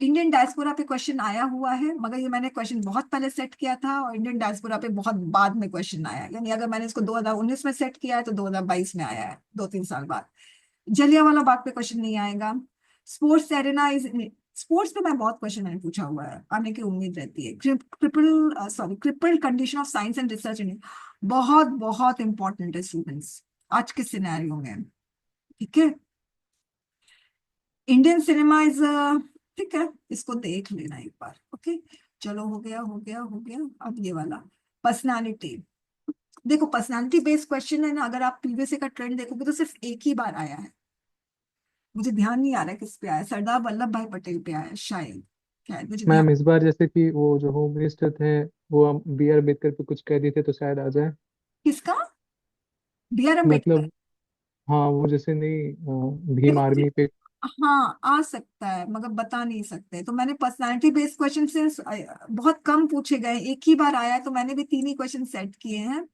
Speaker 1: इंडियन डायस्पोरा पे क्वेश्चन आया हुआ है, मगर ये मैंने क्वेश्चन बहुत पहले सेट किया था, और इंडियन डायस्पोरा पे बहुत बाद में क्वेश्चन आया है, यानी अगर मैंने इसको 2019 में सेट किया है तो 2022 में आया है, 2-3 साल बाद। जलियांवाला बाग पे क्वेश्चन नहीं आएगा। स्पोर्ट्स एरेना इज, स्पोर्ट्स पे मैं बहुत क्वेश्चन मैंने पूछा हुआ है, आने की उम्मीद रहती है। Cripple condition of science and research इन, बहुत बहुत इंपॉर्टेंट है स्टूडेंट्स आज के सिनेरियो में, ठीक है। इंडियन सिनेमा इज, ठीक है, इसको देख लेना एक बार, ओके। चलो हो गया हो गया हो गया, अब ये वाला पर्सनालिटी। देखो पर्सनालिटी बेस्ड क्वेश्चन है ना, अगर आप प्रीवियस का ट्रेंड देखोगे तो सिर्फ एक ही बार आया है, मुझे ध्यान नहीं आ रहा है किस पे आया, सरदार वल्लभ भाई पटेल पे आया शायद, शायद मुझे ध्यान।
Speaker 2: मैम इस बार जैसे कि वो जो होम मिनिस्टर थे वो हम बी आर अम्बेडकर पे कुछ कह दिए थे तो शायद आ जाए।
Speaker 1: किसका? B R Ambedkar?
Speaker 2: मतलब हाँ वो जैसे नहीं भीम
Speaker 1: देखो
Speaker 2: आर्मी पे।
Speaker 1: हाँ आ सकता है मगर बता नहीं सकते, तो मैंने पर्सनालिटी बेस्ड क्वेश्चन से बहुत कम पूछे गए, एक ही बार आया है, तो मैंने भी 3 ही क्वेश्चन सेट किए हैं।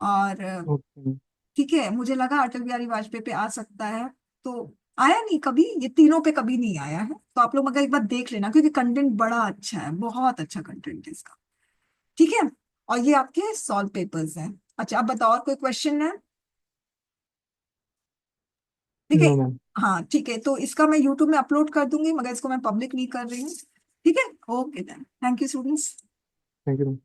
Speaker 1: और
Speaker 2: ओके।
Speaker 1: ठीक है, मुझे लगा अटल बिहारी वाजपेयी पे आ सकता है, तो आया नहीं कभी, ये तीनों पे कभी नहीं आया है, तो आप लोग मगर एक बार देख लेना, क्योंकि कंटेंट बड़ा अच्छा है, बहुत अच्छा कंटेंट है इसका, ठीक है। और ये आपके सॉल्व पेपर्स हैं। अच्छा अब बताओ, और कोई क्वेश्चन है? ठीक है।
Speaker 2: No ma'am.
Speaker 1: हाँ ठीक है, तो इसका मैं यूट्यूब में अपलोड कर दूंगी, मगर इसको मैं पब्लिक नहीं कर रही हूँ। ठीक है, okay then, thank you students.
Speaker 2: Thank you.